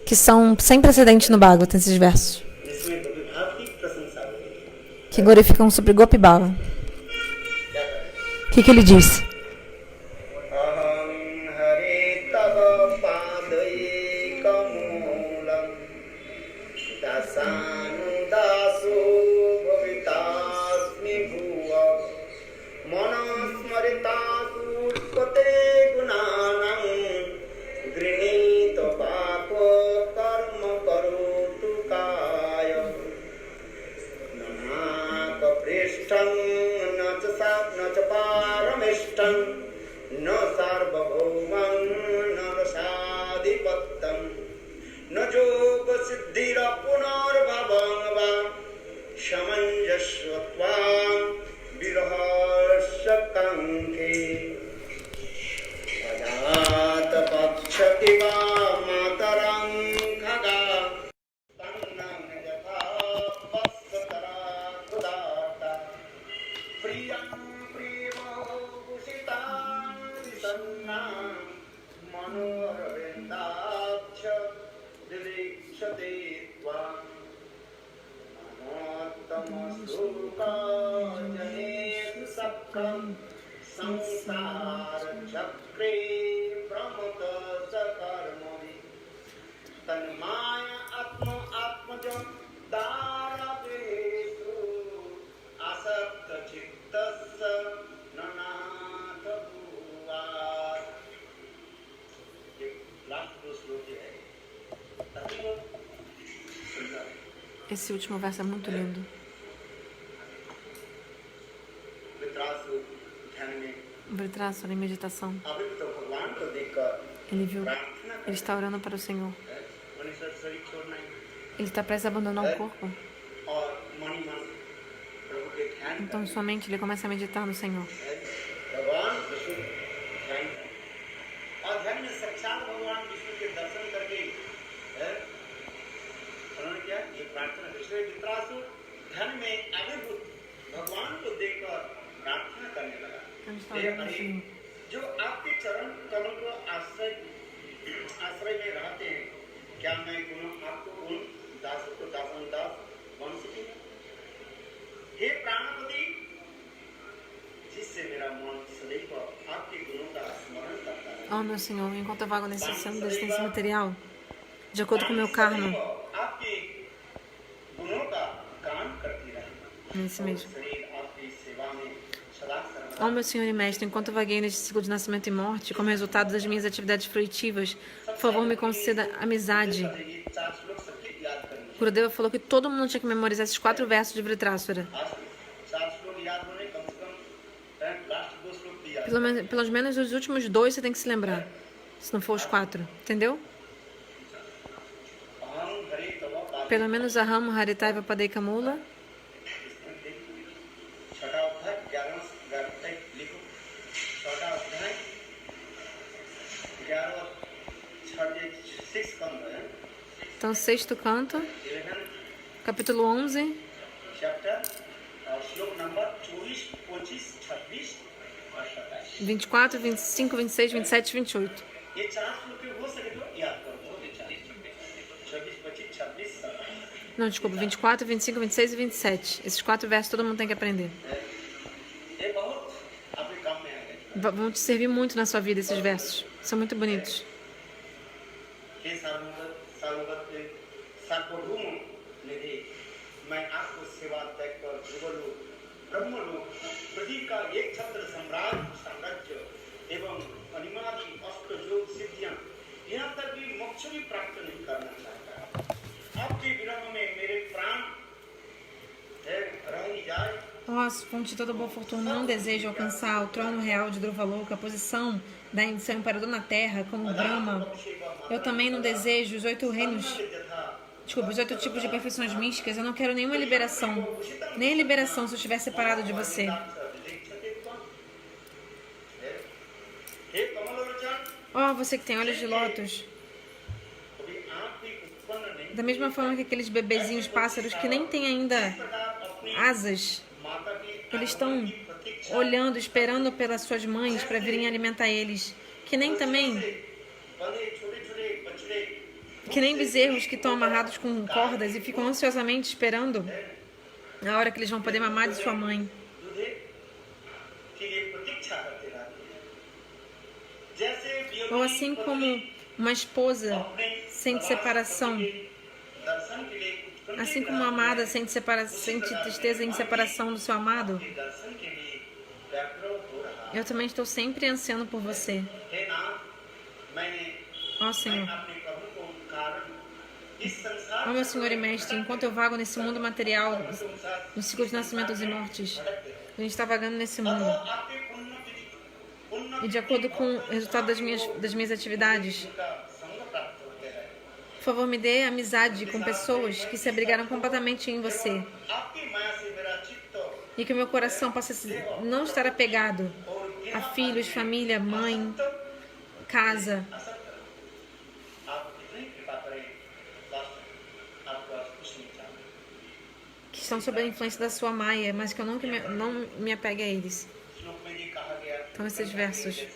que são sem precedente no Bhagavatam, esses versos, जिसमें विभाग की प्रशंसा होती है que glorificam sobre Gopi Bhava. क्या करें O que ele disse? अहं हरे तव पादैकमूलं दासानुदासो भवितास्मि भुव मनस्मरितासु उत्पते गुणानां गृहीत पापो कर्म करोतु काय नाकपृष्ठं न च पारमिष्ठं न सार्वभौमं न रसाधिपत्यं न योगसिद्धिरपुनर्भवं वा समञ्जस्वत्वां विरहस्य काङ्क्षे अजातपक्षति वा मातरं खगा तन्नं यथा वत्सतरा कृदाता प्रियं प्रियमोषितां विसन्नां मनोहरवृन्दाक्ष दिलीक्षते त्वां नमोत्तमश्लोकाजनेषु सक्रं संसारचक्रे भ्रमत सकर्मभिः तन्माया आत्मजं दारवेषु आसक्तचित्तस्य ननाथ भुवात्। ये लास्ट दो श्लोक जो है अतीव सुंदर है। Esse último verso é muito lindo. वित्रासु ध्यान में Vritrasura, em meditação, अभिक्त भगवान को देखकर ele viu, प्रार्थना ele está orando para o Senhor. है मनुष्य शरीर छोड़ना है Ele está prestes a abandonar o corpo. और मणि मन प्रभु के ध्यान Então, em sua mente, ele começa a meditar no Senhor. है भगवान विष्णु ध्यान है। और ध्यान में साक्षात भगवान विष्णु के दर्शन करके है उन्होंने क्या ये प्रार्थना विष्णु वित्रासु ध्यान में आविर्भूत भगवान को देखकर प्रार्थना करने लगा हे हरि जो आपके चरण कमल को आश्रय में रहते हैं क्या मैं आपको उन दासों को दासन दास बन सकूंगा हे प्राणपति जिससे मेरा मन सदैव आपके गुणों का स्मरण करता है Oh, meu Senhor, enquanto eu vago nesse oceano da existência material, de acordo com o meu karma, आपके गुणों का गान करती रहे nesse mesmo. शरीर आपकी सेवा में सदा सर्वदा Ó meu Senhor e Mestre, enquanto eu vaguei neste ciclo de nascimento e morte, como resultado das minhas atividades fruitivas, por favor, me conceda amizade. ये 4 श्लोक सबके याद करिए Gurudeva falou que todo mundo tinha que memorizar esses 4 versos de Vritrasura. 4 श्लोक याद होने कम से कम लास्ट 2 श्लोक भी याद Pelos menos os últimos 2 você tem que se lembrar. Se não for os 4. Entendeu? अहं हरे तव पाद Pelo menos Aham, Haritaiva, Padeka Mula. छठा अध्याय 11 तक लिखो छठा अध्याय 11 6 स्कंद है Então, sexto canto, 11 capítulo 11, चैप्टर और श्लोक नंबर 24 25 26 और 27 24, 25, 26, 27 e 28. ये 4 श्लोक हो सके तो याद करो 26 25 26 27 Não, desculpa, 24, 25, 26 e 27. Esses 4 versos todo mundo tem que aprender. ये बहुत आपके काम में आएगा Vão te servir muito na sua vida esses versos. São muito bonitos. हे सार्वभौम निधि मैं आपको सेवा त्याग कर ध्रुवलोक ब्रह्मलोक पृथ्वी का एक छत्र साम्राज्य एवं अनिमादि अष्ट योग सिद्धियां यहाँ तक भी मोक्ष भी प्राप्त नहीं करना चाहता आपके विरह में मेरे प्राण रह ही जाए Ó, fonte de toda boa fortuna, não desejo alcançar o trono real de Druvaloka, a posição do seu imperador na terra, como Brahma. Eu também não desejo os 8 reinos Desculpa, os 8 tipos de perfeições místicas, eu não quero nenhuma liberação. Nem liberação se eu estiver separado de você. Ó, você que tem olhos de lótus. Da mesma forma que aqueles bebezinhos pássaros que nem têm ainda asas, eles estão olhando, esperando pelas suas mães para virem alimentar eles. Que nem bezerros que estão amarrados com cordas e ficam ansiosamente esperando a hora que eles vão poder mamar de sua mãe. Ou assim como uma esposa sente separação, assim como uma amada sente tristeza em separação do seu amado, eu também estou sempre ansiando por você. Ó Senhor, ó meu Senhor e Mestre, enquanto eu vago nesse mundo material, nos ciclos de nascimentos e mortes, a gente está vagando nesse mundo. E de acordo com o resultado das minhas atividades, por favor, me dê amizade com pessoas que se abrigaram completamente em você. E que o meu coração possa não estar apegado a filhos, família, mãe, casa. Que estão sob a influência da sua Maya, mas que eu não me apegue a eles. Então esses versos.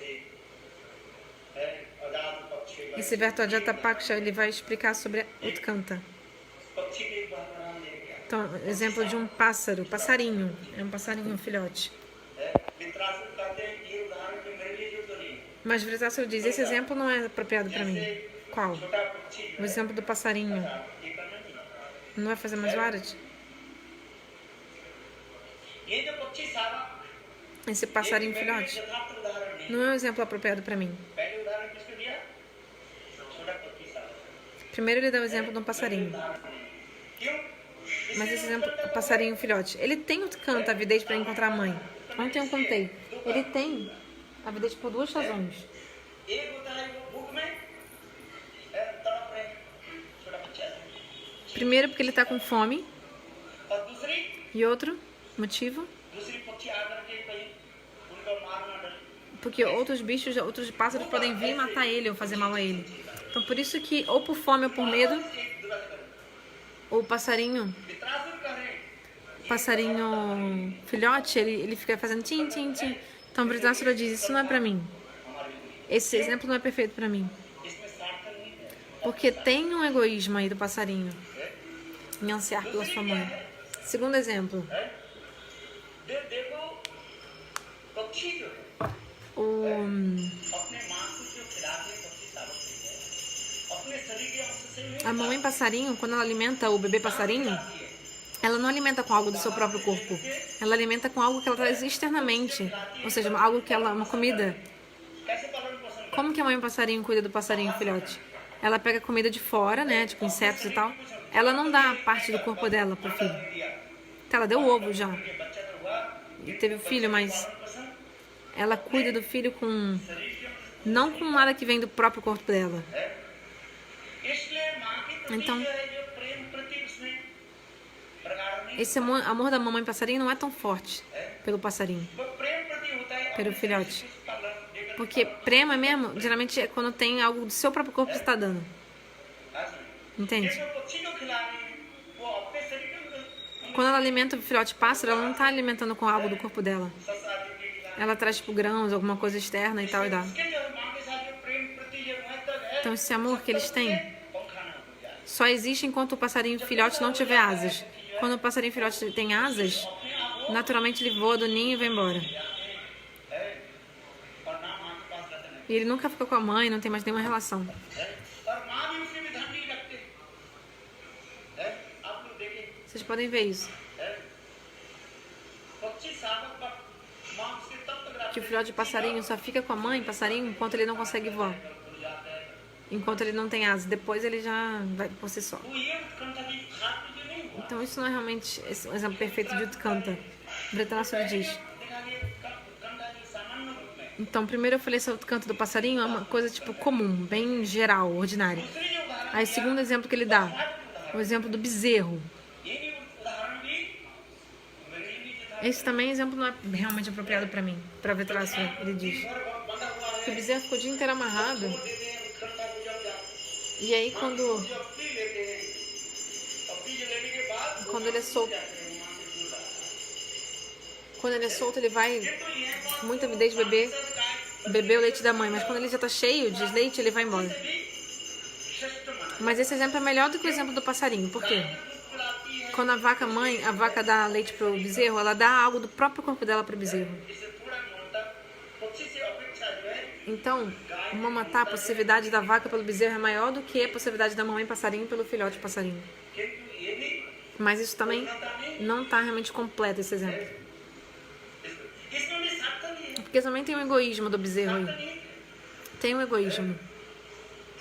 Esse verso Ajata Paksha, ele vai explicar sobre a Utkanta. Então, exemplo de um pássaro, passarinho. É um passarinho, um filhote. Mas Vritasura diz, esse exemplo não é apropriado para mim. Qual? O exemplo do passarinho. Não vai fazer mais Varat? Esse passarinho filhote não é um exemplo apropriado para mim. Primeiro ele dá o exemplo de um passarinho. Mas esse exemplo, o passarinho filhote, ele tem o canta a avidez para encontrar a mãe. Ontem eu contei. Ele tem a avidez por 2 razões. Primeiro porque ele está com fome. E outro motivo? Porque outros bichos, outros pássaros podem vir matar ele ou fazer mal a ele. Então por isso que, ou por fome ou por medo, o passarinho filhote, ele fica fazendo tim, tim, tim. Então Vritasura diz, isso não é pra mim. Esse exemplo não é perfeito pra mim. Porque tem um egoísmo aí do passarinho em ansiar pela sua mãe. Segundo exemplo. A mamãe passarinho, quando ela alimenta o bebê passarinho, ela não alimenta com algo do seu próprio corpo. Ela alimenta com algo que ela traz externamente. Ou seja, algo que ela, uma comida. Como que a mãe passarinho cuida do passarinho filhote? Ela pega comida de fora, né? Tipo insetos e tal. Ela não dá parte do corpo dela pro filho. Então, ela deu o ovo já. E teve o filho, mas ela cuida do filho com... não com nada que vem do próprio corpo dela. Então, esse amor da mamãe passarinho não é tão forte pelo passarinho, pelo filhote. Porque prema mesmo, geralmente é quando tem algo do seu próprio corpo que você está dando. Entende? Quando ela alimenta o filhote pássaro, ela não está alimentando com algo do corpo dela. Ela traz tipo grãos, alguma coisa externa e tal e dá. Então esse amor que eles têm só existe enquanto o passarinho filhote não tiver asas. Quando o passarinho filhote tem asas, naturalmente ele voa do ninho e vai embora. E ele nunca fica com a mãe, não tem mais nenhuma relação. Vocês podem ver isso. Que o filhote de passarinho só fica com a mãe, passarinho, enquanto ele não consegue voar. Enquanto ele não tem asas. Depois ele já vai por si só. Então isso não é realmente um exemplo perfeito de Utkanta. Vritasura diz. Então primeiro eu falei sobre o canto do passarinho, é uma coisa tipo comum, bem geral, ordinária. Aí segundo exemplo que ele dá O exemplo do bezerro. ये भी उदाहरण भी मेरे लिए जो था Esse também exemplo não é realmente apropriado para mim, para ver traço, ele diz. घर बंधा हुआ है Que o bezerro ficou o dia inteiro amarrado. देते हैं उत्कंठा को जब E aí quando जब पी लेते हैं अब पी लेने के बाद Quando ele é solto, जाते हैं वहां से दूर आते हैं। quando ele é solto, ele vai तो ये बात com muita avidez beber o leite da mãe, mas quando ele já tá cheio de leite, ele vai embora. भी श्रेष्ठ माना Mas esse exemplo é melhor do que o exemplo do passarinho. Por quê? पिलाती है Quando a vaca mãe, a vaca dá leite pro bezerro, ela dá algo do próprio corpo dela pro bezerro. इससे थोड़ा मोटा पक्षी से अपेक्षा जो है Então, uma matar a possibilidade da vaca pelo bezerro é maior do que a possibilidade da mamãe passarinho pelo filhote passarinho. किंतु ये भी Mas isso também não tá realmente completo esse exemplo. इसमें भी सार्थक नहीं है Porque também tem um egoísmo do bezerro aí. नहीं है। Tem um egoísmo.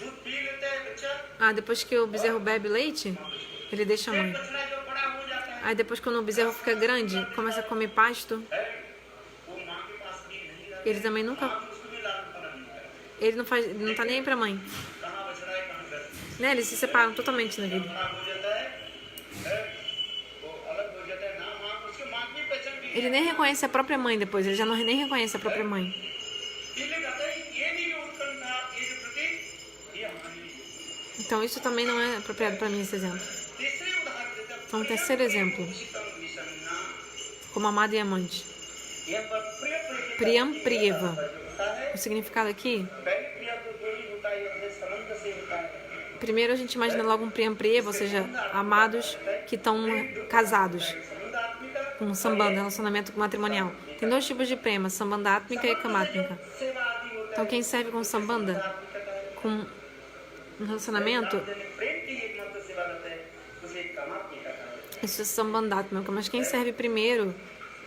दूध पी लेता है बच्चा Ah, depois que o bezerro bebe leite, ele deixa a mãe. बछड़ा जो बड़ा हो जाता है Aí depois quando o bezerro fica grande, começa a comer pasto, वो माँ के पास भी नहीं रहता ele também nunca, उसको भी लालन पालन नहीं करता ele não tá nem aí pra mãe. कहाँ बछड़ा है कहाँ घर Né? Eles se separam totalmente na vida. बड़ा हो जाता है वो अलग हो जाता है ना माँ उसके माँ की पहचान भी Ele nem reconhece a própria mãe depois, ele já não nem reconhece a própria mãe. इसलिए कहता है ये भी जो उत्कंठा ये जो प्रति ये हमारे लिए Então isso também não é apropriado pra mim esse exemplo. तीसरे उदाहरण देता है Então um terceiro exemplo, शीतल निसन्ना como amado e amante. यह पर प्रिय प्रिय Priyam Priyava. होता है O significado aqui, पहले प्रिय तो जो ही होता है ये अपने संबंध से होता है primeiro a gente imagina logo um Priyam Priyava, ou seja, amados que estão casados, संबंध आत्मिका com sambandha, relacionamento matrimonial. Tem dois tipos de prema, sambandhatmika e kamatmika. सेवा आदि होता Então quem serve com sambandha, com um relacionamento, है प्रेम की एकमात्र सेवा करते हैं उसे कामात्मिका कहा जाता है isso é sambandhatmika. Mas quem serve primeiro,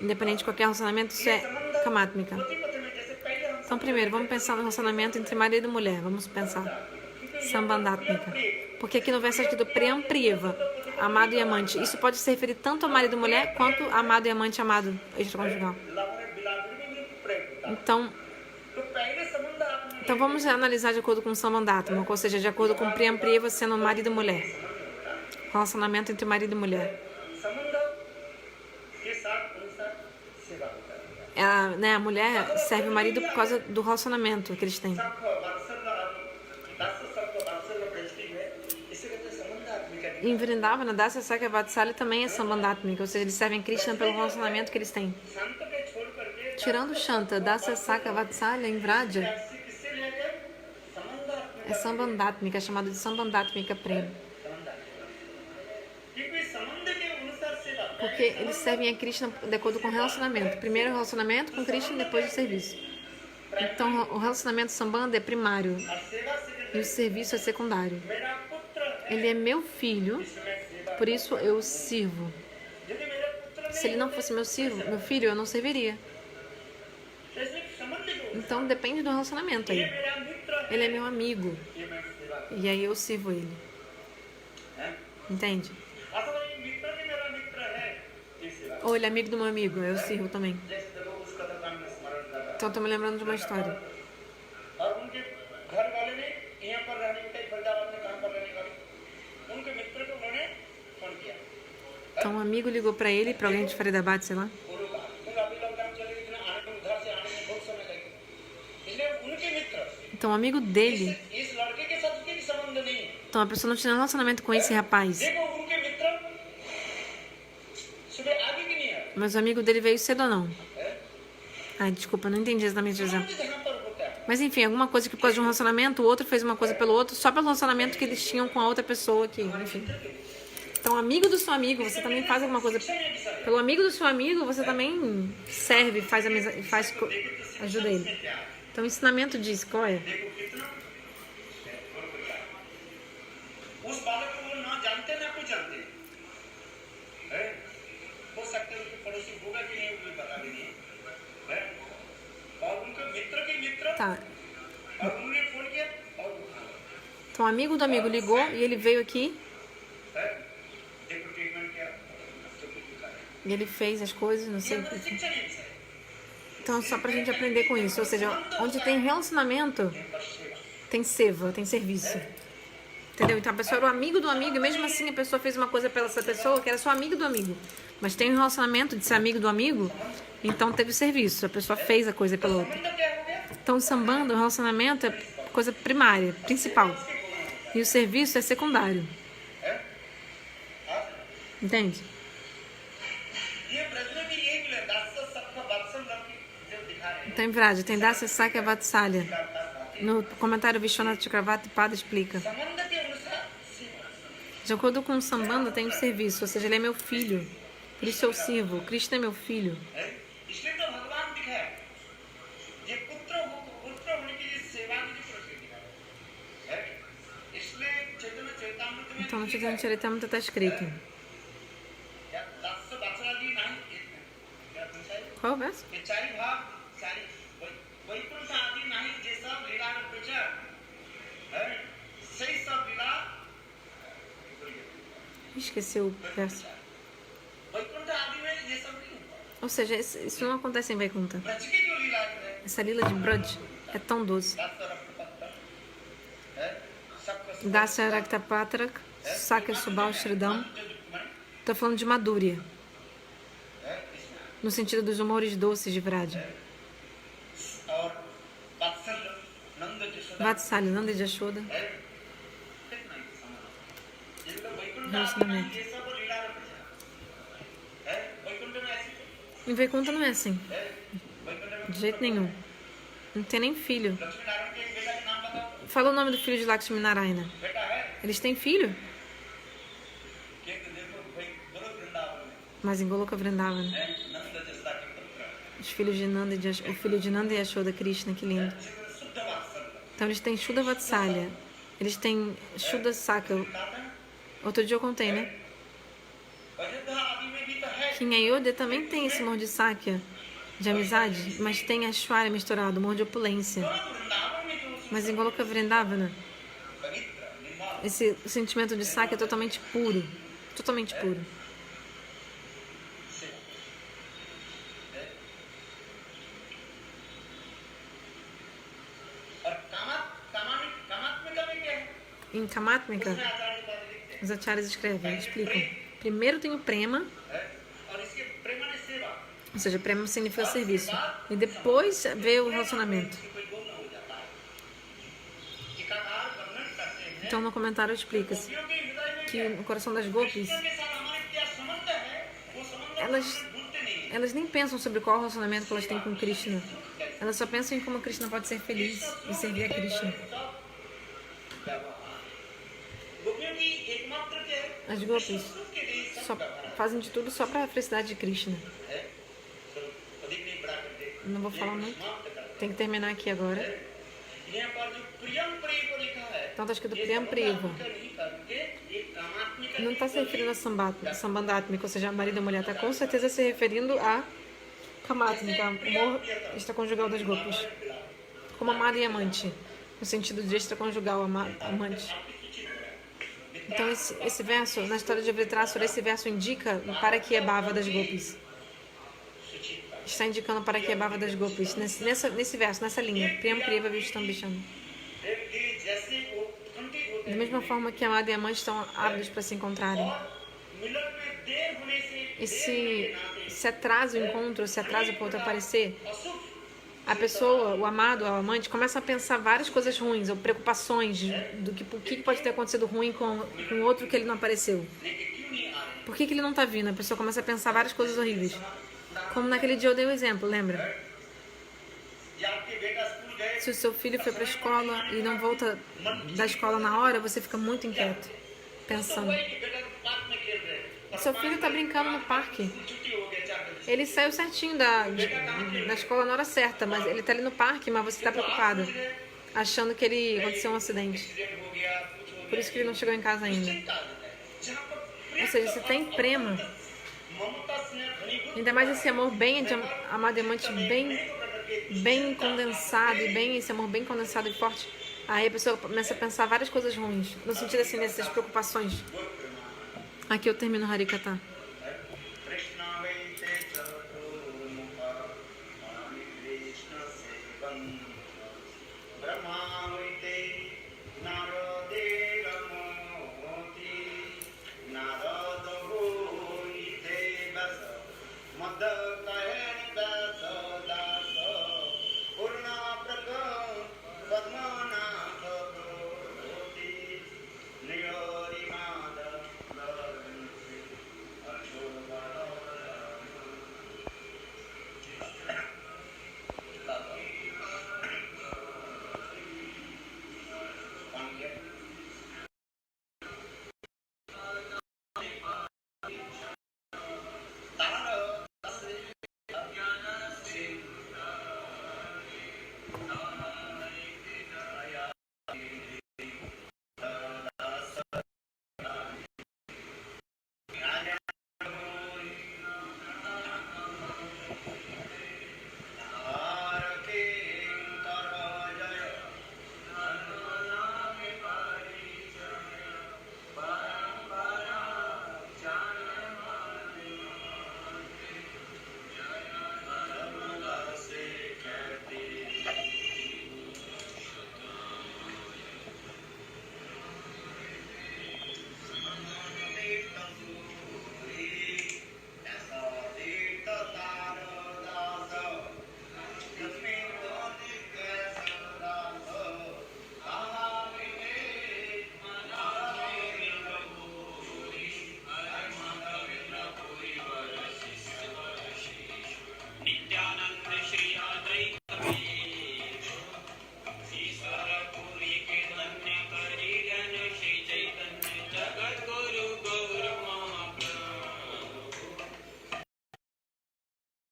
independente de qualquer relacionamento, isso é kamatmika. पति पत्नी में जैसे पहले हम Então primeiro, vamos pensar no relacionamento entre marido e mulher. Vamos pensar. Sambandhatmika. Porque aqui no verso aqui do Priyam Priyava, amado e amante, isso pode se referir tanto a marido e mulher, quanto amado e amante amado extraconjugal. लाभों बिलावरी में भी प्रेम होता है Então, तो पहले संबंध आत्मिका então vamos analisar de acordo com o Sambandhatmika, ou seja, de acordo com Priyam Priyava sendo marido e mulher. Relacionamento entre marido e mulher. संबंध के साथ अनुसार सेवा होता है A mulher serve o marido por causa do relacionamento que eles têm. सबको वात्सल्य दास सबको वात्सल्य प्रेस्टी है इसे कहते हैं संबंध आत्मिका Em Vrindavana, Dasya Sakya Vatsalya também é Sambandhatmika, ou seja, eles servem Krishna pelo relacionamento que eles têm. शांत के छोड़ करके Tirando Shanta, Dasya Sakya Vatsalya em Vraja, किससे लेकर संबंध आत्मिका é Sambandhatmika, é chamado de Sambandhatmika Prema. संबंध आत्मिका क्योंकि संबंध के अनुसार सेवा Porque eles servem a Krishna de acordo com o relacionamento. Primeiro o relacionamento com Krishna, depois o serviço. Então o relacionamento Sambandha é primário और सेवा से e o serviço é secundário. मेरा पुत्र है Ele é meu filho, मैं सेवा por isso eu o sirvo. यदि मेरा पुत्र Se ele não fosse meu filho, eu não serviria. तो इसलिए संबंध को Então depende do relacionamento ये aí. मेरा मित्र है Ele é meu amigo ये मैं सेवा e aí eu sirvo ele. है Entende? अथवा ये मित्र भी मेरा मित्र है ये सेवा Ou ele é amigo do meu amigo, eu sirvo também. जैसे देखो उस कथा का मैं स्मरण कर रहा Então eu tô me lembrando de uma história. और उनके घर वाले ने यहाँ पर रहने के फरीदाबाद में कहाँ पर रहने वाले उनके मित्र को उन्होंने फोन किया Então um amigo ligou pra ele, pra alguém de Faridabad, sei lá. गुरु का क्योंकि अभी लॉकडाउन चलेगी इतना आने में उधर से आने में बहुत समय लगेगा इसलिए उनके मित्र Então um amigo dele, इस लड़के के साथ उसके भी संबंध नहीं है então a pessoa não tinha relacionamento com esse rapaz, देखो उनके मित्र सुबह आगे कि नहीं है mas o amigo dele veio cedo ou não? Ai, desculpa, eu não entendi exatamente o exemplo. जहाँ पर होता है Mas enfim, alguma coisa que por causa de um relacionamento, o outro fez uma coisa pelo outro, só pelo relacionamento que eles tinham com a outra pessoa aqui, enfim. Então, amigo do seu amigo, você também faz alguma coisa. Pelo amigo do seu amigo, você também serve, faz amizade, ajuda ele. Então, o ensinamento diz, qual é? देखो कितना उस बालक को वो ना जानते ना कुछ जानते है हो सकते हैं उनके पड़ोसी होगा कि नहीं मुझे पता भी नहीं है और उनके मित्र के मित्र Tá. और उन्होंने फोन किया और उठा लिया Então, o amigo do amigo ligou e ele veio aqui है देखो ट्रीटमेंट किया तो कुछ दिखा है e ele fez as coisas, não sei o ये que. शिक्षा नहीं है Então, só pra gente aprender com isso. Ou seja, onde tem relacionamento, पर सेवा tem seva, tem serviço. Entendeu? Então a pessoa era o amigo do amigo e mesmo assim a pessoa fez uma coisa pela essa pessoa que era só amigo do amigo. Mas tem um relacionamento de ser amigo do amigo, então teve serviço. A pessoa fez a coisa pela outra. Então o sambanda, o relacionamento é coisa primária, principal. E o serviço é secundário. Entende? Então, em verdade, tem Dasya Sakya Vatsalya. No comentário Vishwanath Chakravarti Pada explica. De acordo com o Sambanda, tem o serviço, ou seja, ele é meu filho. Por isso eu sirvo. Krishna é meu filho. Então no Chaitanya Charitamrita está escrito. Qual o verso? Esqueci o verso. Ou seja, isso não acontece em Vaikuntha. Essa lila de Braj é tão doce. Dasya Raktapatrak, Sakya Subal Shridam. Estou falando de Madhurya, no sentido dos humores doces de Vraja. Vatsalya, Nanda e Jashoda. Relacionamento. Em Vaikuntha não é assim. De jeito nenhum. Não tem nem filho. Fala o nome do filho de Lakshmi Narayana. Eles têm filho? Mas em Goloka Vrindavana. Os filhos de Nanda e o filho de Nanda e Yashoda, Krishna, que lindo. Então eles têm Shuddha Vatsalya. Eles têm Shuddha Sakya. Outro dia eu contei, né? Que em Ayodhya também tem esse amor de Sakya, de amizade, mas tem Ashwarya misturado, amor de opulência. Mas em Goloka Vrindavana, esse sentimento de Sakya é totalmente puro. Totalmente puro. Em Kamatmika, os acharyas escrevem, explicam. Primeiro tem o prema, ou seja, prema significa serviço. E depois vê o relacionamento. Então no comentário explica-se que no coração das gopis, elas nem pensam sobre qual relacionamento que elas têm com Krishna. Elas só pensam em como Krishna pode ser feliz e servir a Krishna. As gopis só fazem de tudo só para a felicidade de Krishna. Não vou falar muito. Tem que terminar aqui agora. Então está escrito Priyam Priva. Não está se referindo a Sambandátmica, ou seja, marido e mulher. Está com certeza se referindo a Kamatmika, amor extraconjugal das gopis. Como amado e amante, no sentido de extraconjugal, amante. Então esse verso, na história de Vritrasura, esse verso indica o Parakyabhava das gopis. Está indicando o Parakyabhava das gopis. Nesse verso, nessa linha. Priyam Priva Vishtam Bisham. Da mesma forma que amado e amante estão ávidos para se encontrarem. E se atrasa o encontro, se atrasa para o outro aparecer, a pessoa, o amado, o amante, começa a pensar várias coisas ruins, ou preocupações do que o que pode ter acontecido ruim com o outro que ele não apareceu. Por que ele não está vindo? A pessoa começa a pensar várias coisas horríveis. Como naquele dia eu dei um exemplo, lembra? Se o seu filho foi para a escola e não volta da escola na hora, você fica muito inquieto, pensando. Seu filho está brincando no parque. Ele saiu certinho da escola na hora certa, mas ele está ali no parque, mas você está preocupada, achando que ele aconteceu um acidente. Por isso que ele não chegou em casa ainda. Ou seja, você tem prema. Ainda mais esse amor bem de amado e amante, bem condensado e esse amor bem condensado e forte. Aí a pessoa começa a pensar várias coisas ruins, no sentido assim, nessas preocupações. Aqui eu termino Harikata.